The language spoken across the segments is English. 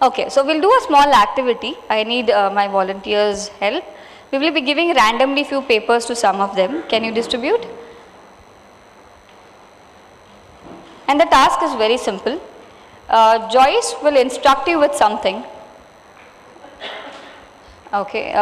Okay, so we'll do a small activity. I need my volunteers' help. We will be giving randomly few papers to some of them. Can you distribute? And the task is very simple. Joyce will instruct you with something. Okay,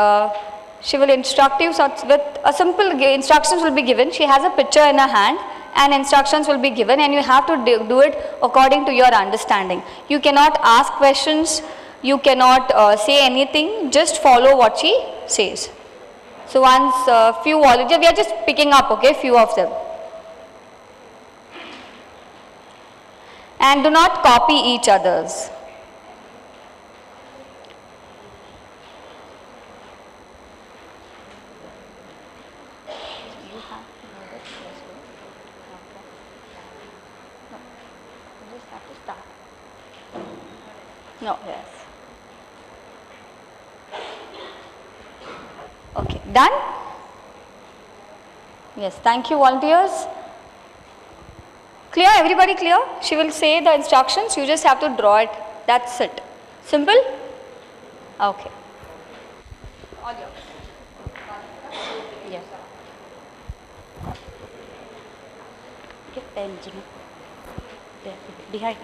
she will instruct you with a simple instructions will be given. She has a picture in her hand and instructions will be given, and you have to do it according to your understanding. You cannot ask questions, you cannot say anything, just follow what she says. So once few volunteers, we are just picking up, okay, few of them. And do not copy each other's. No, yes. Okay, done? Yes, thank you volunteers. Clear, everybody clear? She will say the instructions, you just have to draw it, that's it. Simple? Okay. All yours. Yes. Get pen, Jimmy. There, behind.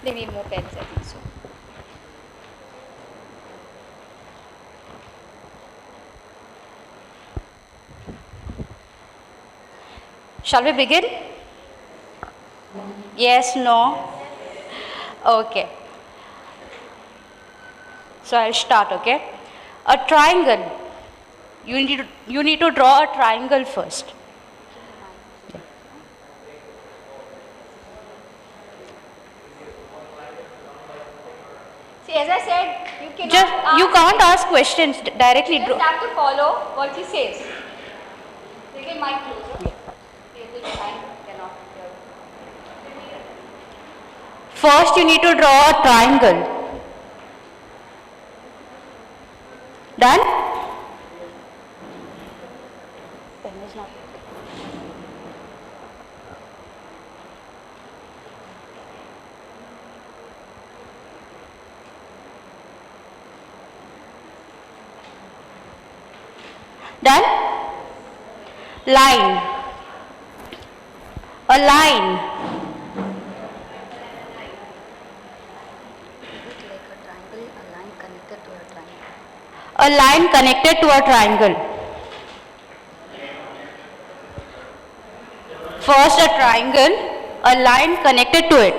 They need more pens, I think so. Shall we begin? Yes, no? Okay. So I'll start, okay? A triangle. You need to draw a triangle first. See, as I said, you can't ask questions directly. You just have to follow what she says. Take your mic closer. Yeah. First, you need to draw a triangle. Done? Done? Line. A line. A line connected to a triangle. First a triangle, a line connected to it.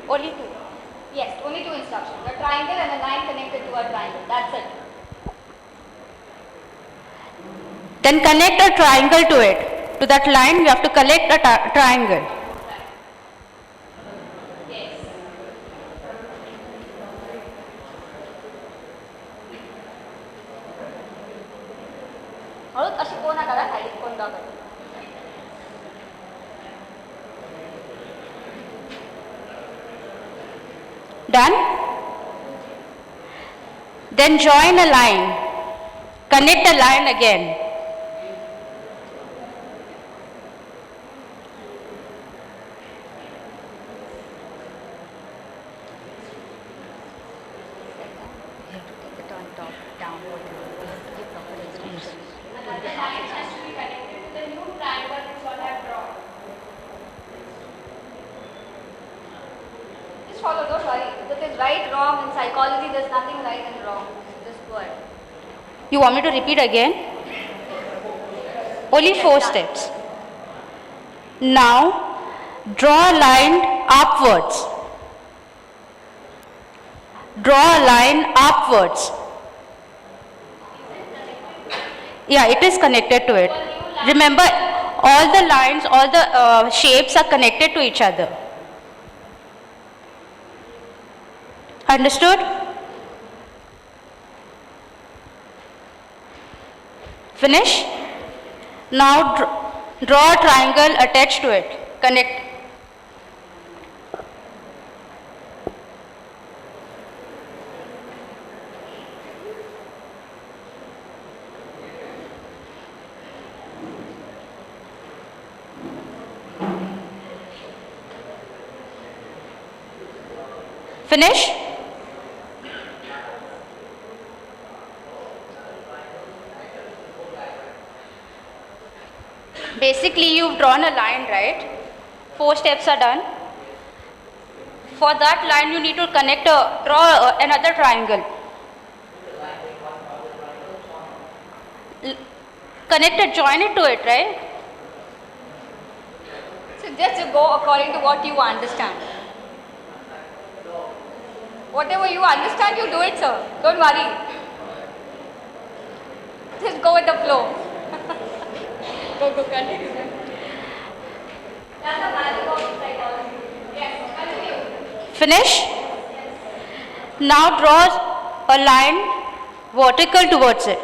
Only two. Yes, only two instructions. A triangle and a line connected to a triangle. That's it. Then connect a triangle to it. To that line, you have to connect a triangle. Yes. Done? Then join a line. Connect a line again. Follow, don't worry. If it is right, wrong, in psychology there's nothing right and wrong. Just go ahead. You want me to repeat again? Only 4 steps. Now, draw a line upwards. Draw a line upwards. Yeah, it is connected to it. Remember, all the lines, all the shapes are connected to each other. Understood? Finish? Now draw a triangle attached to it. Connect. Finish? Basically, you've drawn a line, right? 4 steps are done. For that line, you need to draw another triangle. Connect it, join it to it, right? So just go according to what you understand. Whatever you understand, you do it, sir. Don't worry. Just go with the flow. Go, continue. That's the magic of psychology. Yes, continue. Finish? Now draw a line vertical towards it.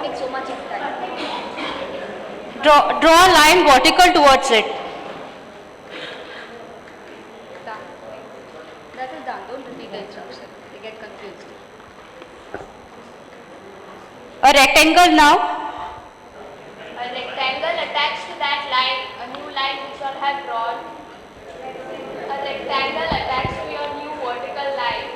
Take so much of time. Draw a line vertical towards it. Done. That is done. Don't repeat the instruction. They get confused. A rectangle now. A rectangle attached to that line, a new line which you all have drawn. A rectangle attached to your new vertical line.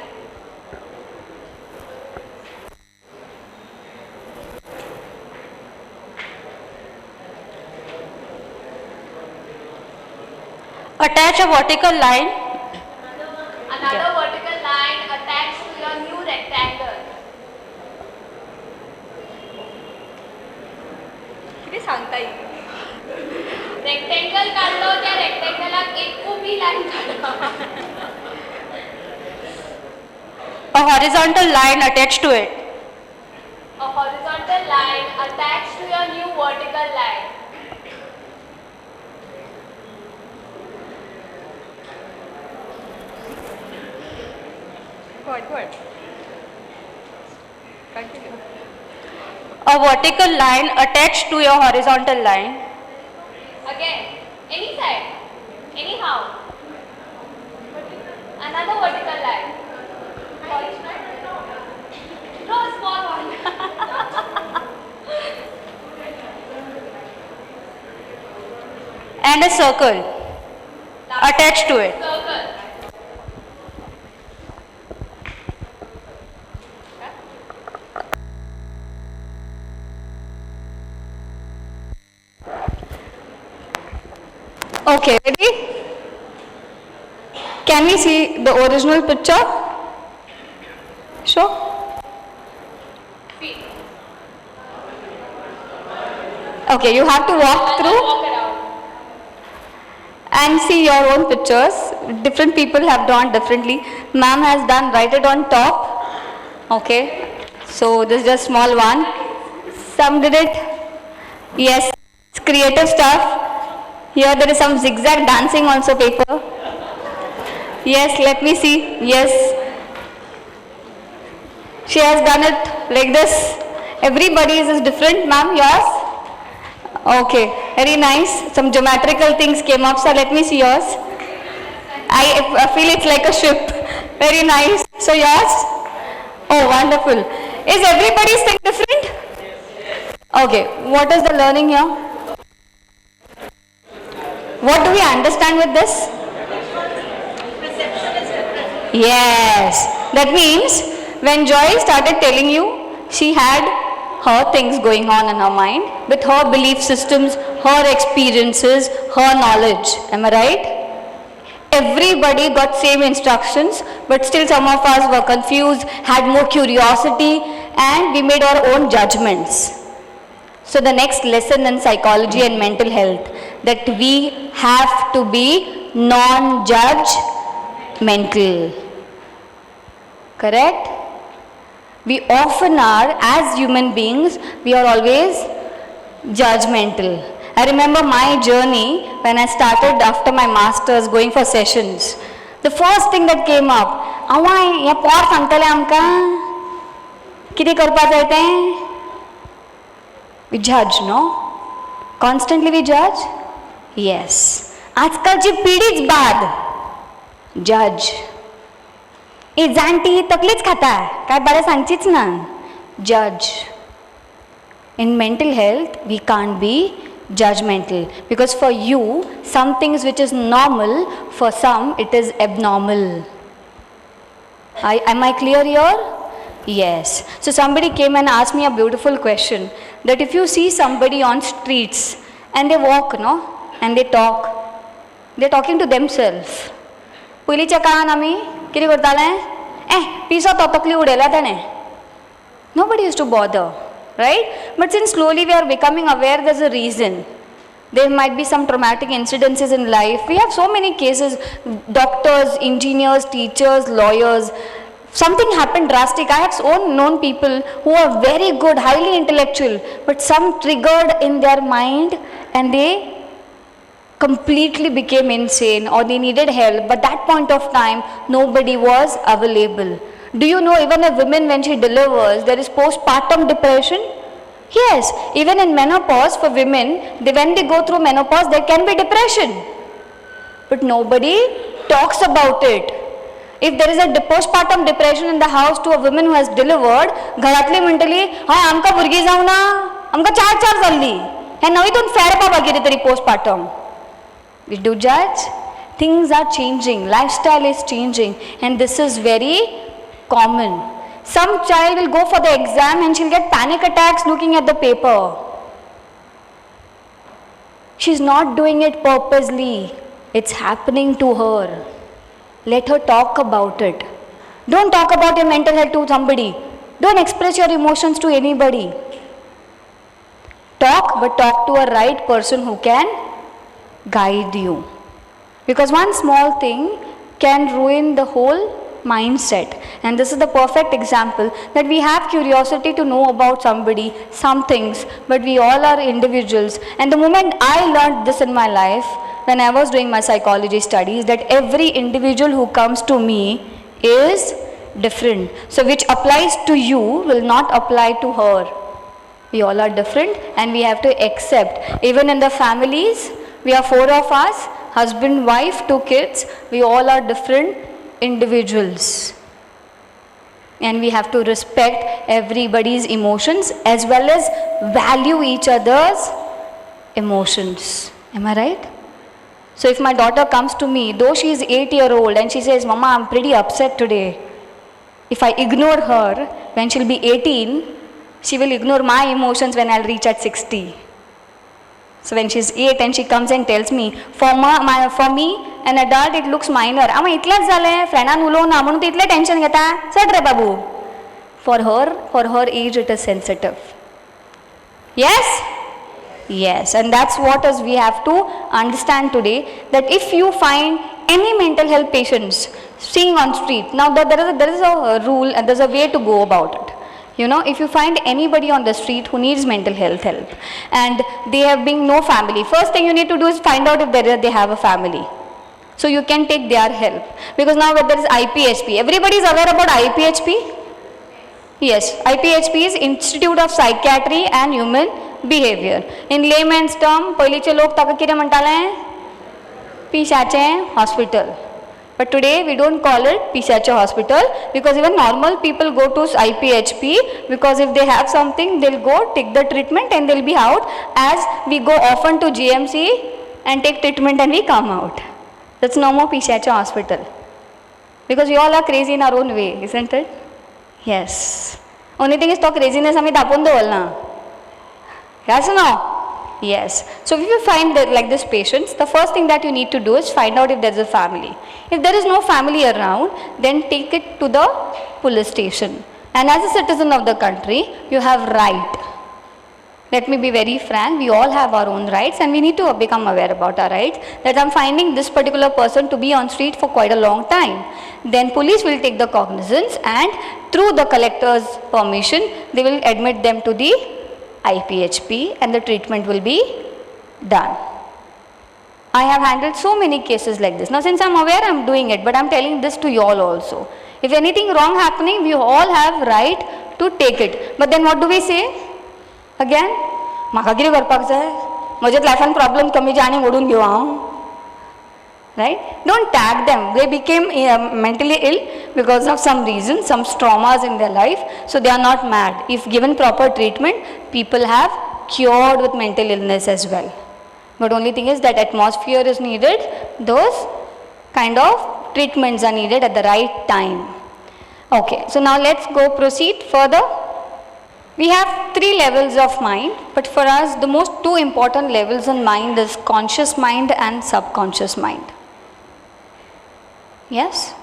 Attach a vertical line. Another vertical line attached to your new rectangle. किती सांगता येईल rectangle काढलो त्या रेक्टेंगलात एक उभी line काढा A horizontal line attached to it. A horizontal line attached to your new vertical line. Good. Continue. A vertical line attached to your horizontal line. Again, any side, anyhow. Another vertical line. Draw a small one. And a circle attached to it. Circle. Okay, ready? Can we see the original picture? Sure. Feet. Okay, you have to walk through Walk around. and see your own pictures. Different people have drawn differently. Ma'am has done write it on top. Okay, so this is just small one. Some did it. Yes, it's creative stuff. Here there is some zigzag dancing also paper. Yes, let me see. Yes. She has done it like this. Everybody's is different, ma'am. Yours? Okay, very nice. Some geometrical things came up. So let me see yours. I feel it's like a ship. Very nice. So yours? Oh, wonderful. Is everybody's thing different? Okay, what is the learning here? What do we understand with this? Yes, that means when Joy started telling you, she had her things going on in her mind with her belief systems, her experiences, her knowledge. Am I right? Everybody got same instructions, but still some of us were confused, had more curiosity, and we made our own judgments. So the next lesson in psychology and mental health, that we have to be non-judgmental. Correct? We often are, as human beings, we are always judgmental. I remember my journey when I started after my masters going for sessions. The first thing that came up, "Awai, ya por santale amka." किती करपा जाय तें? We judge, no? Constantly we judge? Yes. आजकालची पिढीच बाद. Judge. ही जाणटी ही तकलीच खाता, काय बरें सांगचीच ना. Judge. In mental health, we can't be judgmental because for you, some things which is normal, for some it is abnormal. Am I clear here? Yes. So somebody came and asked me a beautiful question that if you see somebody on streets and they walk, no, and they talk, they're talking to themselves. पयलींच्या काळान आमी कितें करताले? पिसो तो तकली उडयला ताणें. Nobody used to bother, right? But since slowly we are becoming aware, there's a reason. There might be some traumatic incidences in life. We have so many cases, doctors, engineers, teachers, lawyers. Something happened drastic. I have known people who are very good, highly intellectual, but some triggered in their mind and they completely became insane or they needed help. But that point of time, nobody was available. Do you know even a woman when she delivers, there is postpartum depression? Yes, even in menopause for women, when they go through menopause, there can be depression. But nobody talks about it. If there is a postpartum depression in the house to a woman who has delivered, घरातली म्हणटली, हाय आमका भुरगी जावना, आमका 4 जाल्ली. हे नवीतून फेर बाबा कितें तरी postpartum. We do judge. Things are changing, lifestyle is changing, and this is very common. Some child will go for the exam and she'll get panic attacks looking at the paper. She's not doing it purposely. It's happening to her. Let her talk about it. Don't talk about your mental health to somebody. Don't express your emotions to anybody. Talk, but talk to a right person who can guide you. Because one small thing can ruin the whole mindset. And this is the perfect example that we have curiosity to know about somebody, some things, but we all are individuals. And the moment I learned this in my life, when I was doing my psychology studies, that every individual who comes to me is different. So which applies to you will not apply to her. We all are different and we have to accept. Even in the families, we are 4 of us, husband, wife, 2 kids, we all are different individuals. And we have to respect everybody's emotions as well as value each other's emotions. Am I right? So if my daughter comes to me, though she is 8-year-old and she says, Mama, I'm pretty upset today. If I ignore her, when she'll be 18, she will ignore my emotions when I'll reach at 60. So when she's 8 and she comes and tells me, for me, an adult, it looks minor. Ama itlaच झाले, फ्रेंडान उलोवना म्हणून ती इतले tension घेता. चड रे बाबू. For her age, it is sensitive. Yes? Yes, and that's what is we have to understand today, that if you find any mental health patients seeing on street, now there is a rule and there's a way to go about it. You know, if you find anybody on the street who needs mental health help and they have been no family, first thing you need to do is find out if they have a family. So you can take their help. Because now there is IPHP. Everybody is aware about IPHP? Yes, IPHP is Institute of Psychiatry and Human Behavior. In layman's term, पयलीचे लोक ताका कितें म्हणटाले? पिशाचें hospital. But today we don't call it Pishacha hospital because even normal people go to IPHP because if they have something, they'll go take the treatment and they'll be out, as we go often to GMC and take treatment and we come out. That's no more Pishacha hospital. Because we all are crazy in our own way, isn't it? Yes. Only thing is to craziness आम्ही दापून दवरना. Yes or no? Yes. So if you find that like this patients, the first thing that you need to do is find out if there is a family. If there is no family around, then take it to the police station. And as a citizen of the country, you have right. Let me be very frank, we all have our own rights and we need to become aware about our rights. That I'm finding this particular person to be on street for quite a long time. Then police will take the cognizance and through the collector's permission, they will admit them to the IPHP and the treatment will be done. I have handled so many cases like this. Now since I'm aware, I'm doing it, but I'm telling this to you all also. If anything wrong happening, we all have right to take it. But then what do we say? Again, म्हाका कितें करपाक जाय? म्हज्यात लायफान problem कमी जे आनी ओडून घेवं हांव. Right? Don't tag them. They became mentally ill because of some reason, some traumas in their life. So they are not mad. If given proper treatment, people have cured with mental illness as well. But only thing is that atmosphere is needed. Those kind of treatments are needed at the right time. Okay, so now let's go proceed further. We have 3 levels of mind, but for us the most 2 important levels in mind is conscious mind and subconscious mind. Yes?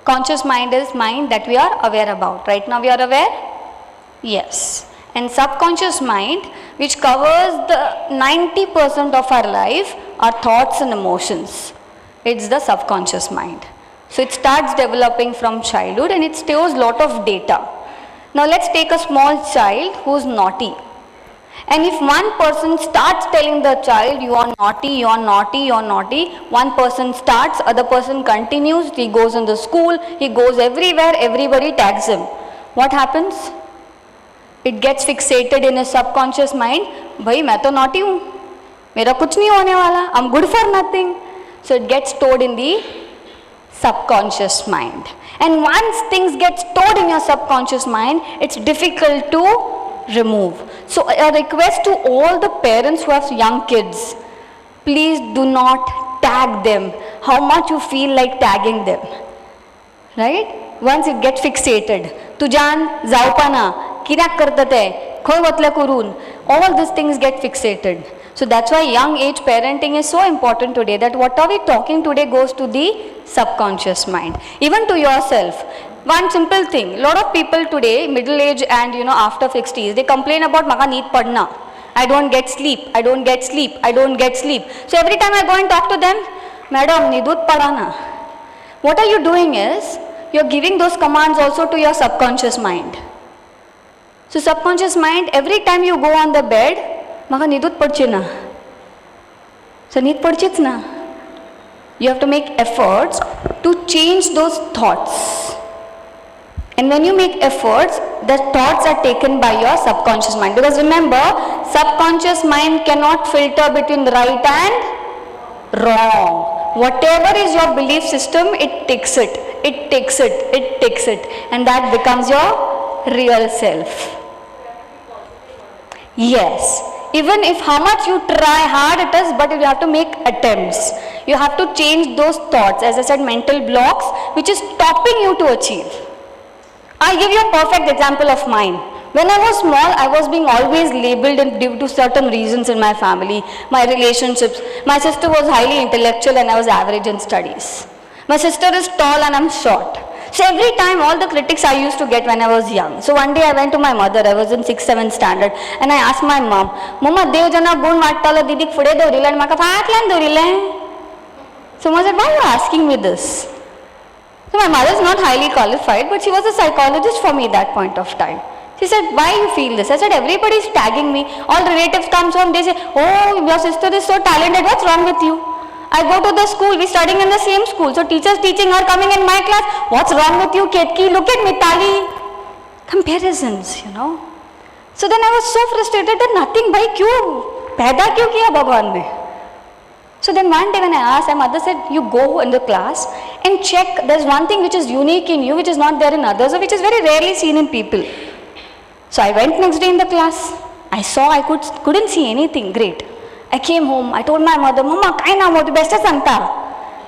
Conscious mind is mind that we are aware about. Right now we are aware? Yes. And subconscious mind, which covers the 90% of our life, our thoughts and emotions. It's the subconscious mind. So it starts developing from childhood and it stores lot of data. Now let's take a small child who's naughty. And if one person starts telling the child, you are naughty, you are naughty, you are naughty, one person starts, other person continues, he goes in the school, he goes everywhere, everybody tags him. What happens? It gets fixated in his subconscious mind, bhai main to naughty hu, mera kuch nahi hone wala, I'm good for nothing. So it gets stored in the subconscious mind. And once things get stored in your subconscious mind, it's difficult to remove. So a request to all the parents who have young kids, please do not tag them how much you feel like tagging them. Right? Once it gets fixated, tujan zaupana, kirak kartate, khoi watla kurun, all these things get fixated. So that's why young age parenting is so important today, that what are we talking today goes to the subconscious mind. Even to yourself. One simple thing, lot of people today, middle age and after 60s, they complain about maka need padna. I don't get sleep, I don't get sleep, I don't get sleep. So every time I go and talk to them, madam, nidut padana. What are you doing is, you're giving those commands also to your subconscious mind. So subconscious mind, every time you go on the bed, maka nidut padche na. So need padchits na. You have to make efforts to change those thoughts. And when you make efforts, the thoughts are taken by your subconscious mind. Because remember, subconscious mind cannot filter between right and wrong. Whatever is your belief system, it takes it, it takes it, it takes it. And that becomes your real self. Yes. Even if how much you try hard it is, but you have to make attempts. You have to change those thoughts, as I said, mental blocks, which is stopping you to achieve. I'll give you a perfect example of mine. When I was small, I was being always labeled due to certain reasons in my family, my relationships. My sister was highly intellectual and I was average in studies. My sister is tall and I'm short. So every time, all the critics I used to get when I was young. So one day I went to my mother, I was in 6th, 7th standard, and I asked my mom, Mama, Dev jana gun vattala didik fude dawrile and maka fatlan dawrile. So mama said, why are you asking me this? So my mother is not highly qualified, but she was a psychologist for me at that point of time. She said, why you feel this? I said, everybody is tagging me. All relatives comes home, they say, oh, your sister is so talented, what's wrong with you? I go to the school, we're studying in the same school. So teachers teaching her coming in my class, what's wrong with you, Ketki? Look at Mitali. Comparisons, So then I was so frustrated that nothing, bhai, kyun? Paida kyun kiya Bhagwan ne? So then one day when I asked, my mother said, you go in the class and check, there's one thing which is unique in you, which is not there in others, or which is very rarely seen in people. So I went next day in the class. I saw, I couldn't see anything great. I came home, I told my mother, Mama, kai naam ho, tu best santa.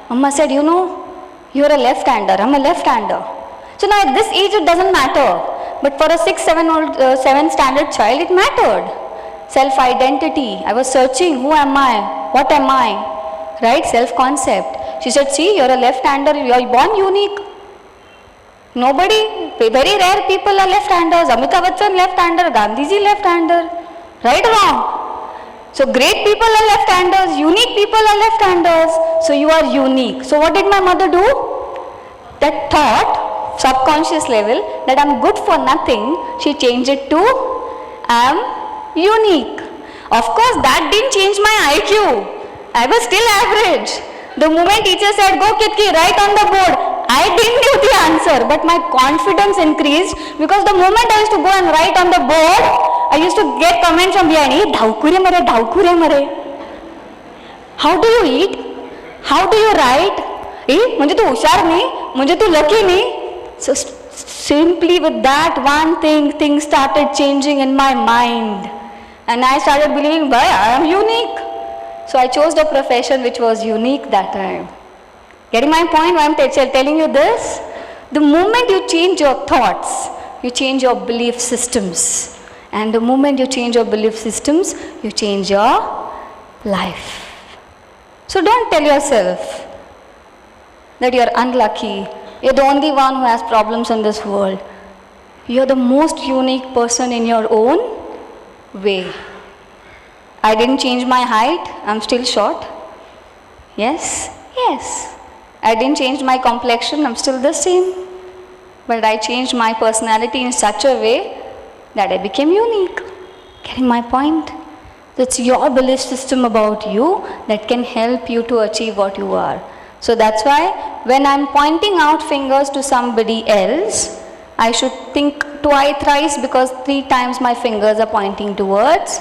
Mama said, you're a left-hander, I'm a left-hander. So now at this age it doesn't matter. But for a 6th, 7th standard child, it mattered. Self-identity, I was searching, who am I, what am I, right, self-concept. She said, see, you're a left-hander, you're born unique. Nobody, very rare people are left-handers. Amitabh Bachchan left-hander, Gandhiji left-hander, right or wrong? So great people are left-handers, unique people are left-handers. So you are unique. So what did my mother do? That thought, subconscious level, that I'm good for nothing, she changed it to I'm unique. Of course, that didn't change my IQ. I was still average. The moment teacher said, go Kitki, write on the board, I didn't know the answer, but my confidence increased because the moment I used to go and write on the board, I used to get comments from behind, "Hey, dhaukure mare. How do you eat? How do you write? म्हणजे तू हुशार नाही, म्हणजे तू lucky नाही." So simply with that one thing, things started changing in my mind. And I started believing, boy, I am unique. So I chose the profession which was unique that time. Getting my point? Why I'm telling you this? The moment you change your thoughts, you change your belief systems. And the moment you change your belief systems, you change your life. So don't tell yourself that you're unlucky. You're the only one who has problems in this world. You're the most unique person in your own way. I didn't change my height. I'm still short. Yes. I didn't change my complexion. I'm still the same. But I changed my personality in such a way that I became unique. Getting my point? It's your belief system about you that can help you to achieve what you are. So that's why when I'm pointing out fingers to somebody else, I should think twice, thrice, because 3 times my fingers are pointing towards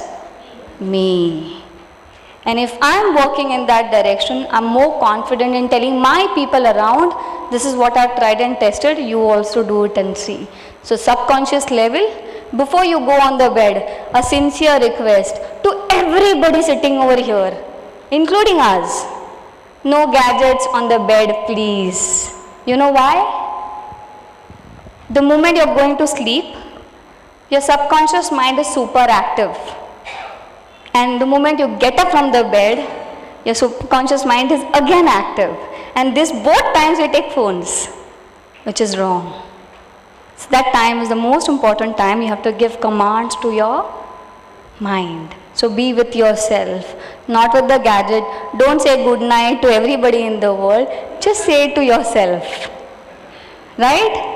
me. And if I'm working in that direction, I'm more confident in telling my people around, this is what I've tried and tested, you also do it and see. So subconscious level, before you go on the bed, a sincere request to everybody sitting over here, including us. No gadgets on the bed, please. You know why? The moment you're going to sleep, your subconscious mind is super active. And the moment you get up from the bed, your subconscious mind is again active. And this both times you take phones, which is wrong. So that time is the most important time. You have to give commands to your mind. So be with yourself, not with the gadget. Don't say good night to everybody in the world. Just say it to yourself. Right?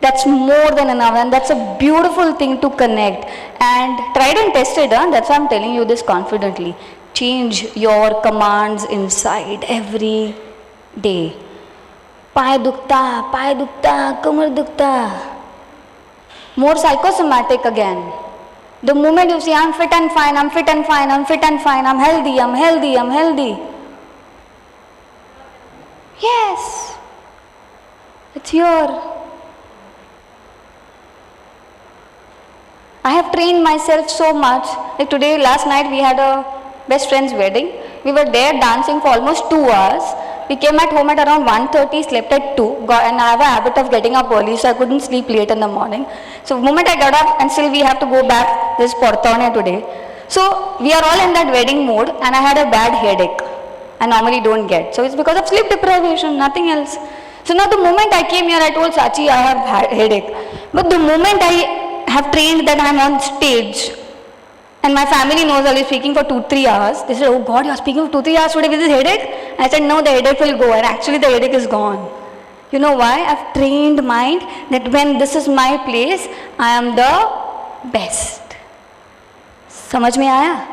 That's more than enough, and that's a beautiful thing to connect. And tried and tested, that's why I'm telling you this confidently. Change your commands inside every day. Pay dukta, kamar dukta. More psychosomatic again. The moment you say, I'm fit and fine, I'm healthy. Yes, it's here. I have trained myself so much. Like today, last night we had a best friend's wedding. We were there dancing for almost 2 hours. We came at home at around 1:30, slept at 2, and I have a habit of getting up early, so I couldn't sleep late in the morning. So the moment I got up, and still we have to go back, this Portone today. So we are all in that wedding mode, and I had a bad headache. I normally don't get. So it's because of sleep deprivation, nothing else. So now the moment I came here, I told Sachi I have headache. But the moment I have trained that I'm on stage, and my family knows I'll be speaking for 2-3 hours. They said, oh God, you're speaking for 2-3 hours today with this headache? I said, no, the headache will go, and actually the headache is gone. You know why? I've trained mind that when this is my place, I am the best. Samajh mein aaya?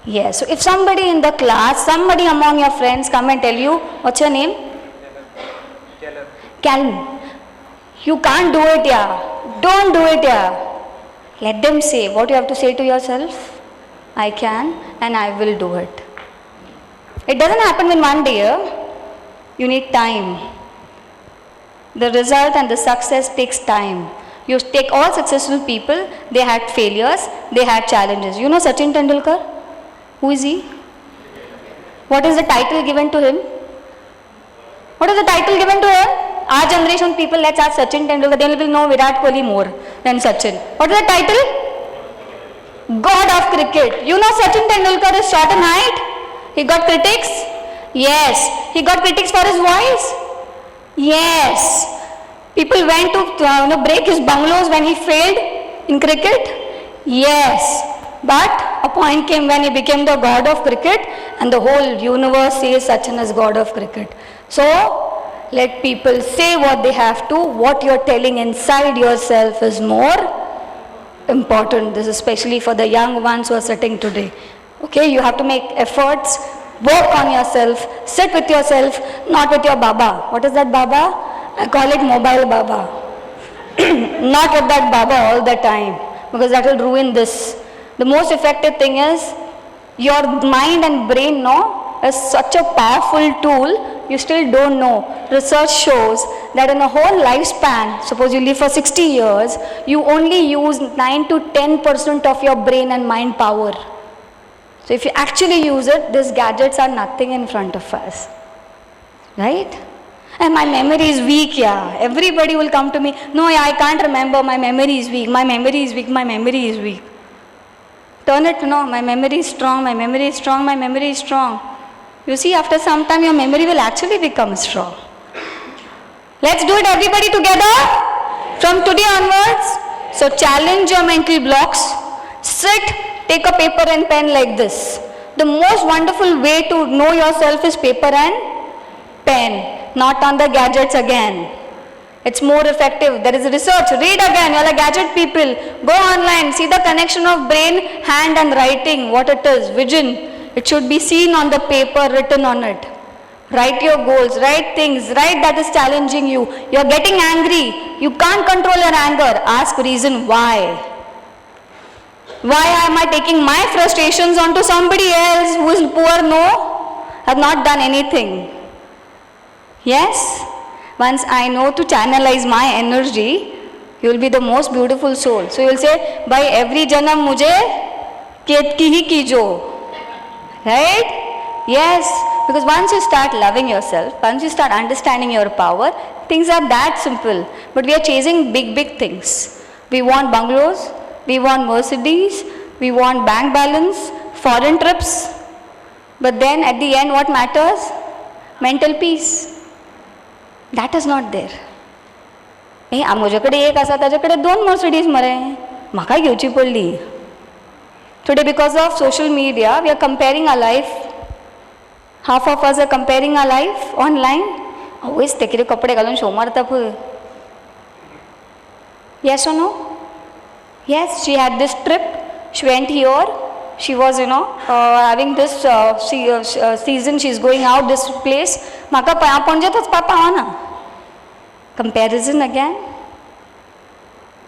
Yes. So if somebody in the class, somebody among your friends come and tell you, what's your name? Calvin. You can't do it, yeah. Don't do it, yeah. Let them say what you have to say to yourself. I can and I will do it. It doesn't happen in one day. You need time. The result and the success takes time. You take all successful people, they had failures, they had challenges. You know Sachin Tendulkar? Who is he? What is the title given to him? What is the title given to him? Our generation people, let's ask Sachin Tendulkar, they will know Virat Kohli more than Sachin. What is the title? God of cricket. You know Sachin Tendulkar is short in height? He got critics? Yes. He got critics for his voice? Yes. People went to break his bungalows when he failed in cricket? Yes. But a point came when he became the god of cricket, and the whole universe says Sachin is god of cricket. So, let people say what they have to. What you're telling inside yourself is more important. This is especially for the young ones who are sitting today. Okay, you have to make efforts work on yourself, sit with yourself, not with your Baba. What is that Baba? I call it mobile Baba. Not with that Baba all the time, because that will ruin this. The most effective thing is your mind and brain, no, is such a powerful tool, you still don't know. Research shows that in a whole lifespan, suppose you live for 60 years, you only use 9 to 10% of your brain and mind power. So if you actually use it, these gadgets are nothing in front of us. Right? And my memory is weak, yeah. Everybody will come to me, no, yeah, I can't remember, my memory is weak, my memory is weak, my memory is weak. Turn it, no, my memory is strong, my memory is strong, my memory is strong. You see, after some time, your memory will actually become strong. Let's do it, everybody together, from today onwards. So challenge your mental blocks. Sit, take a paper and pen like this. The most wonderful way to know yourself is paper and pen, not on the gadgets again. It's more effective. There is research. Read again. You are like gadget people. Go online. See the connection of brain, hand and writing. What it is. Vision. It should be seen on the paper, written on it. Write your goals. Write things. Write that is challenging you. You are getting angry. You can't control your anger. Ask reason why. Why am I taking my frustrations onto somebody else who is poor? No. Have not done anything. Yes. Once I know to channelize my energy, you will be the most beautiful soul. So you will say, by every janam mujhe ketki hi kijo. Right? Yes. Because once you start loving yourself, once you start understanding your power, things are that simple. But we are chasing big, big things. We want bungalows, we want Mercedes, we want bank balance, foreign trips. But then at the end, what matters? Mental peace. That is not there. म्हज्याकडे एक आसा ताज्याकडे 2 Mercedes मरे म्हाका घेवची पडली. Today because of social media we are comparing our life. Half of us are comparing our life online. Always ते कितें कपडे घालून शो मारता पळय. Yes or no? Yes, she had this trip. She went here. She was, having this season. She's going out this place. म्हाका पणजेतच पावना. Comparison again.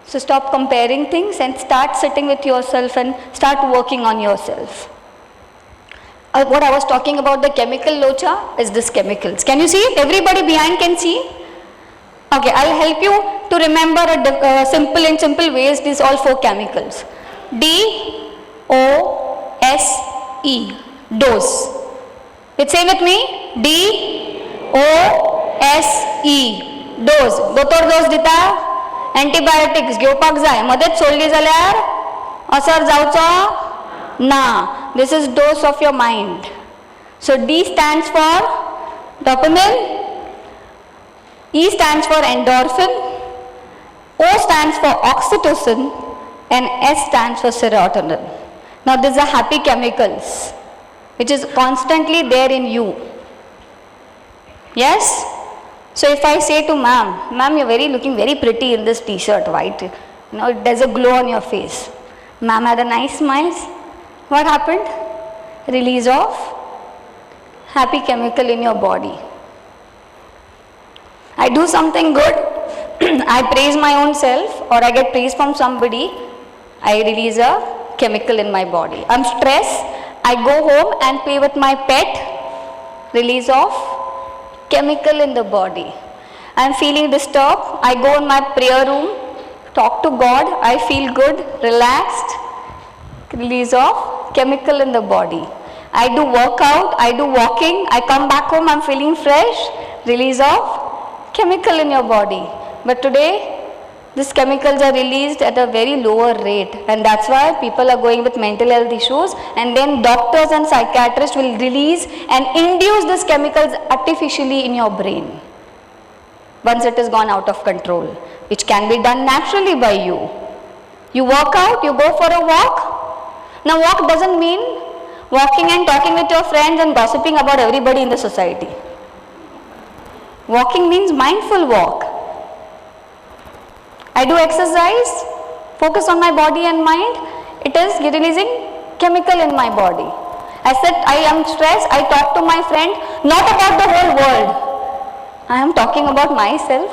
So stop comparing things and start sitting with yourself and start working on yourself. What I was talking about, the chemical locha, is this chemicals. Can you see it? Everybody behind can see? Okay, I'll help you to remember in simple ways these all 4 chemicals. D-O-S-E, dose. Let's say with me, D-O-S-E. Dose दोतोर dose दिता antibiotics घेवपाक जाय मदेंच सोडली जाल्यार असर जावचो ना. This is dose of your mind. So D stands for dopamine, E stands for endorphin, O stands for oxytocin and S stands for serotonin. Now these are happy chemicals which is constantly there in you. Yes? So if I say to ma'am, you're looking very pretty in this t-shirt, white, there's a glow on your face. Ma'am had a nice smile. What happened? Release of happy chemical in your body. I do something good, I praise my own self or I get praise from somebody, I release a chemical in my body. I'm stressed, I go home and play with my pet, release of chemical in the body. I'm feeling disturbed, I go in my prayer room, talk to God, I feel good, relaxed, release of chemical in the body. I do workout, I do walking, I come back home, I'm feeling fresh, release of chemical in your body. But today, these chemicals are released at a very lower rate, and that's why people are going with mental health issues, and then doctors and psychiatrists will release and induce these chemicals artificially in your brain once it has gone out of control, which can be done naturally by you. You work out, you go for a walk. Now walk doesn't mean walking and talking with your friends and gossiping about everybody in the society. Walking means mindful walk. I do exercise, focus on my body and mind, it is releasing chemical in my body. I said I am stressed, I talk to my friend, not about the whole world. I am talking about myself,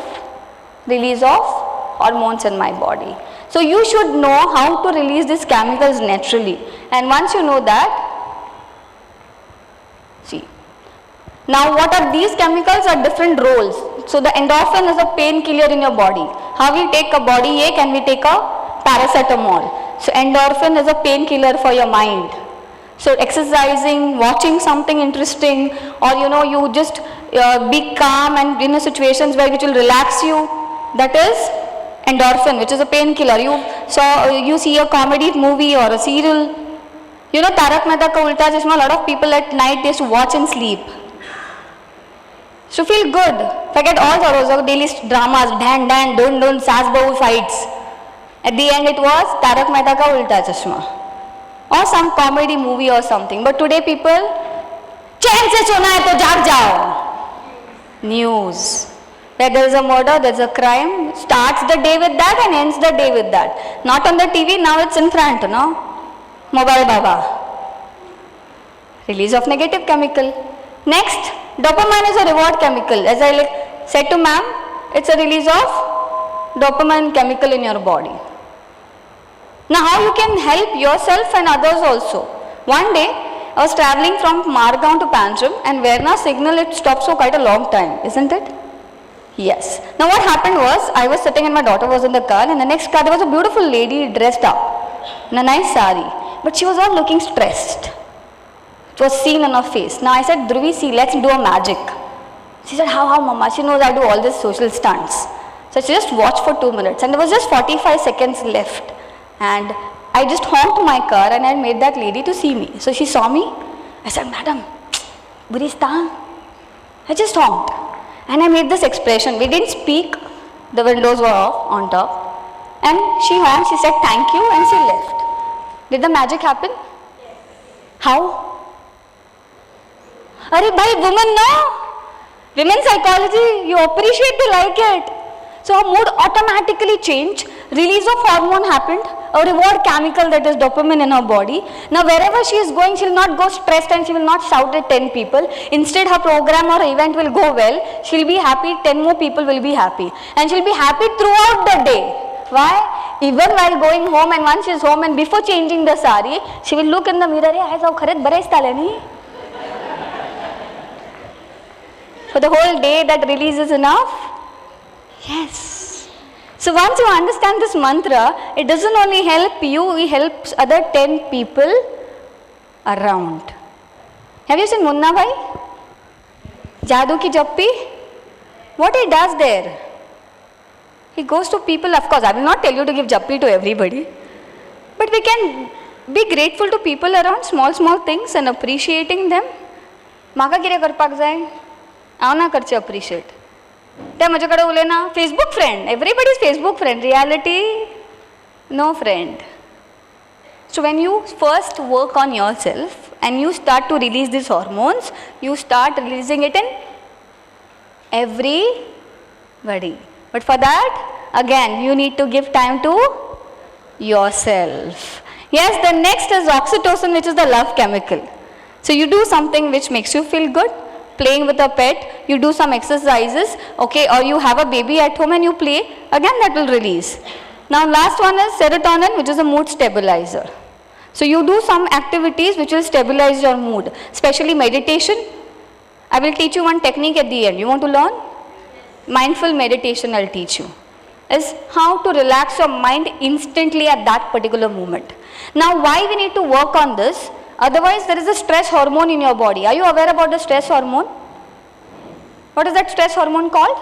release of hormones in my body. So you should know how to release these chemicals naturally, and once you know that, see. Now what are these chemicals are different roles. So the endorphin is a painkiller in your body. How we take a body ache and we take a paracetamol. So endorphin is a painkiller for your mind. So exercising, watching something interesting, or you just be calm and in situations where which will relax you, that is endorphin, which is a painkiller. You see a comedy movie or a serial. Tarak Mehta Ka Ulta Chashma, a lot of people at night they used to watch and sleep. So feel good, forget all sorrows of daily dramas, dan, dun, sas bahu fights. At the end it was Tarak Mehta Ka Ulta Chashma, or some comedy movie or something. But today people, chain se sona hai to jaag jao. News. Where there is a murder, there is a crime, starts the day with that and ends the day with that. Not on the TV, now it's in front, Mobile Baba. Release of negative chemical. Next, dopamine is a reward chemical. As I said to ma'am, it's a release of dopamine chemical in your body. Now how you can help yourself and others also. One day, I was traveling from Margaon to Panjim, and Verna signal it stops for quite a long time, isn't it? Yes. Now what happened was, I was sitting and my daughter was in the car, and in the next car there was a beautiful lady dressed up in a nice sari, but she was all looking stressed. It was seen on her face. Now I said, Dhruvi, see, let's do a magic. She said, how mama? She knows I do all these social stunts. So she just watched for 2 minutes, and there was just 45 seconds left, and I just honked my car and I made that lady to see me. So she saw me. I said, madam, burista. I just honked. And I made this expression. We didn't speak. The windows were off on top. And she honked, she said thank you, and she left. Did the magic happen? Yes. How? Arey bhai, women no. Women psychology, you appreciate, they like it. So her mood automatically changed. Release of hormone happened. A reward chemical, that is dopamine, in her body. Now wherever she is going, she will not go stressed and she will not shout at 10 people. Instead her program or event will go well. She will be happy, 10 more people will be happy. And she will be happy throughout the day. Why? Even while going home, and once she is home and before changing the sari, she will look in the mirror, I saw kharet bare istaleni. For the whole day that release is enough? Yes. So once you understand this mantra, it doesn't only help you, it helps other 10 people around. Have you seen Munna Bhai? Jadoo Ki Jappi? What he does there? He goes to people, of course, I will not tell you to give Jappi to everybody. But we can be grateful to people around, small things, and appreciating them. Maka kire karpak jai? Auna karche appreciate. त्या माझ्याकडे उले ना Facebook friend everybody's Facebook friend reality no friend so when you first work on your self and you start to release these hormones, you start releasing it in everybody. But for that, again, you need to give time to yourself. Yes, the next is oxytocin, which is the love chemical. So you do something which makes you feel good. Playing with a pet, you do some exercises, okay, or you have a baby at home and you play, again that will release. Now last one is serotonin, which is a mood stabilizer. So you do some activities which will stabilize your mood, especially meditation. I will teach you one technique at the end. You want to learn? Mindful meditation I'll teach you. Is how to relax your mind instantly at that particular moment. Now why we need to work on this? Otherwise there is a stress hormone in your body. Are you aware about the stress hormone? What is that stress hormone called?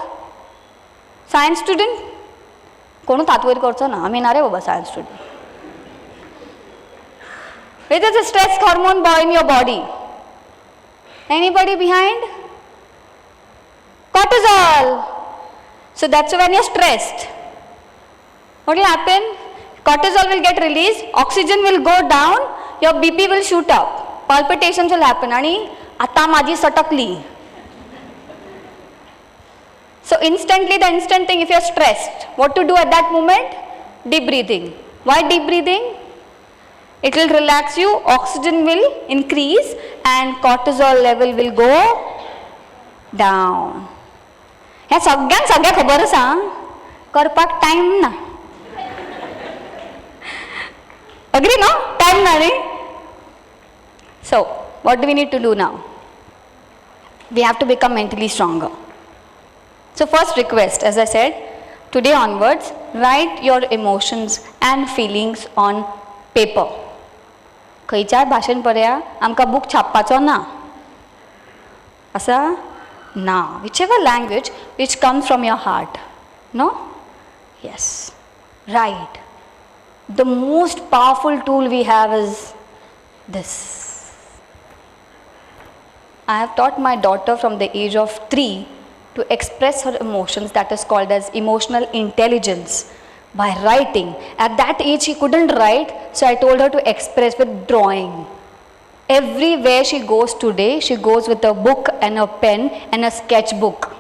Science student? Kono tatwir korcho na? Ami nare baba science student. It is a stress hormone in your body. Anybody behind? Cortisol. So that's when you're stressed. What will happen? Cortisol will get released, oxygen will go down, your BP will shoot up, palpitations will happen. Ani ata maji satakli. So instantly, the instant thing, if you're stressed, what to do at that moment? Deep breathing. Why deep breathing? It will relax you, oxygen will increase and cortisol level will go down. ह्या सगळ्यांक सगळ्या खबर आसा करपाक time ना. Agree no? Time na. So, what do we need to do now? We have to become mentally stronger. So first request, as I said, today onwards, write your emotions and feelings on paper. खंयच्याय भाशेन पळया आमकां book छापपाचो ना. असा ना. Whichever language which comes from your heart. No? Yes. Write. The most powerful tool we have is this. I have taught my daughter from the age of 3 to express her emotions, that is called as emotional intelligence, by writing. At that age she couldn't write, so I told her to express with drawing. Everywhere she goes today, she goes with a book and a pen and a sketchbook.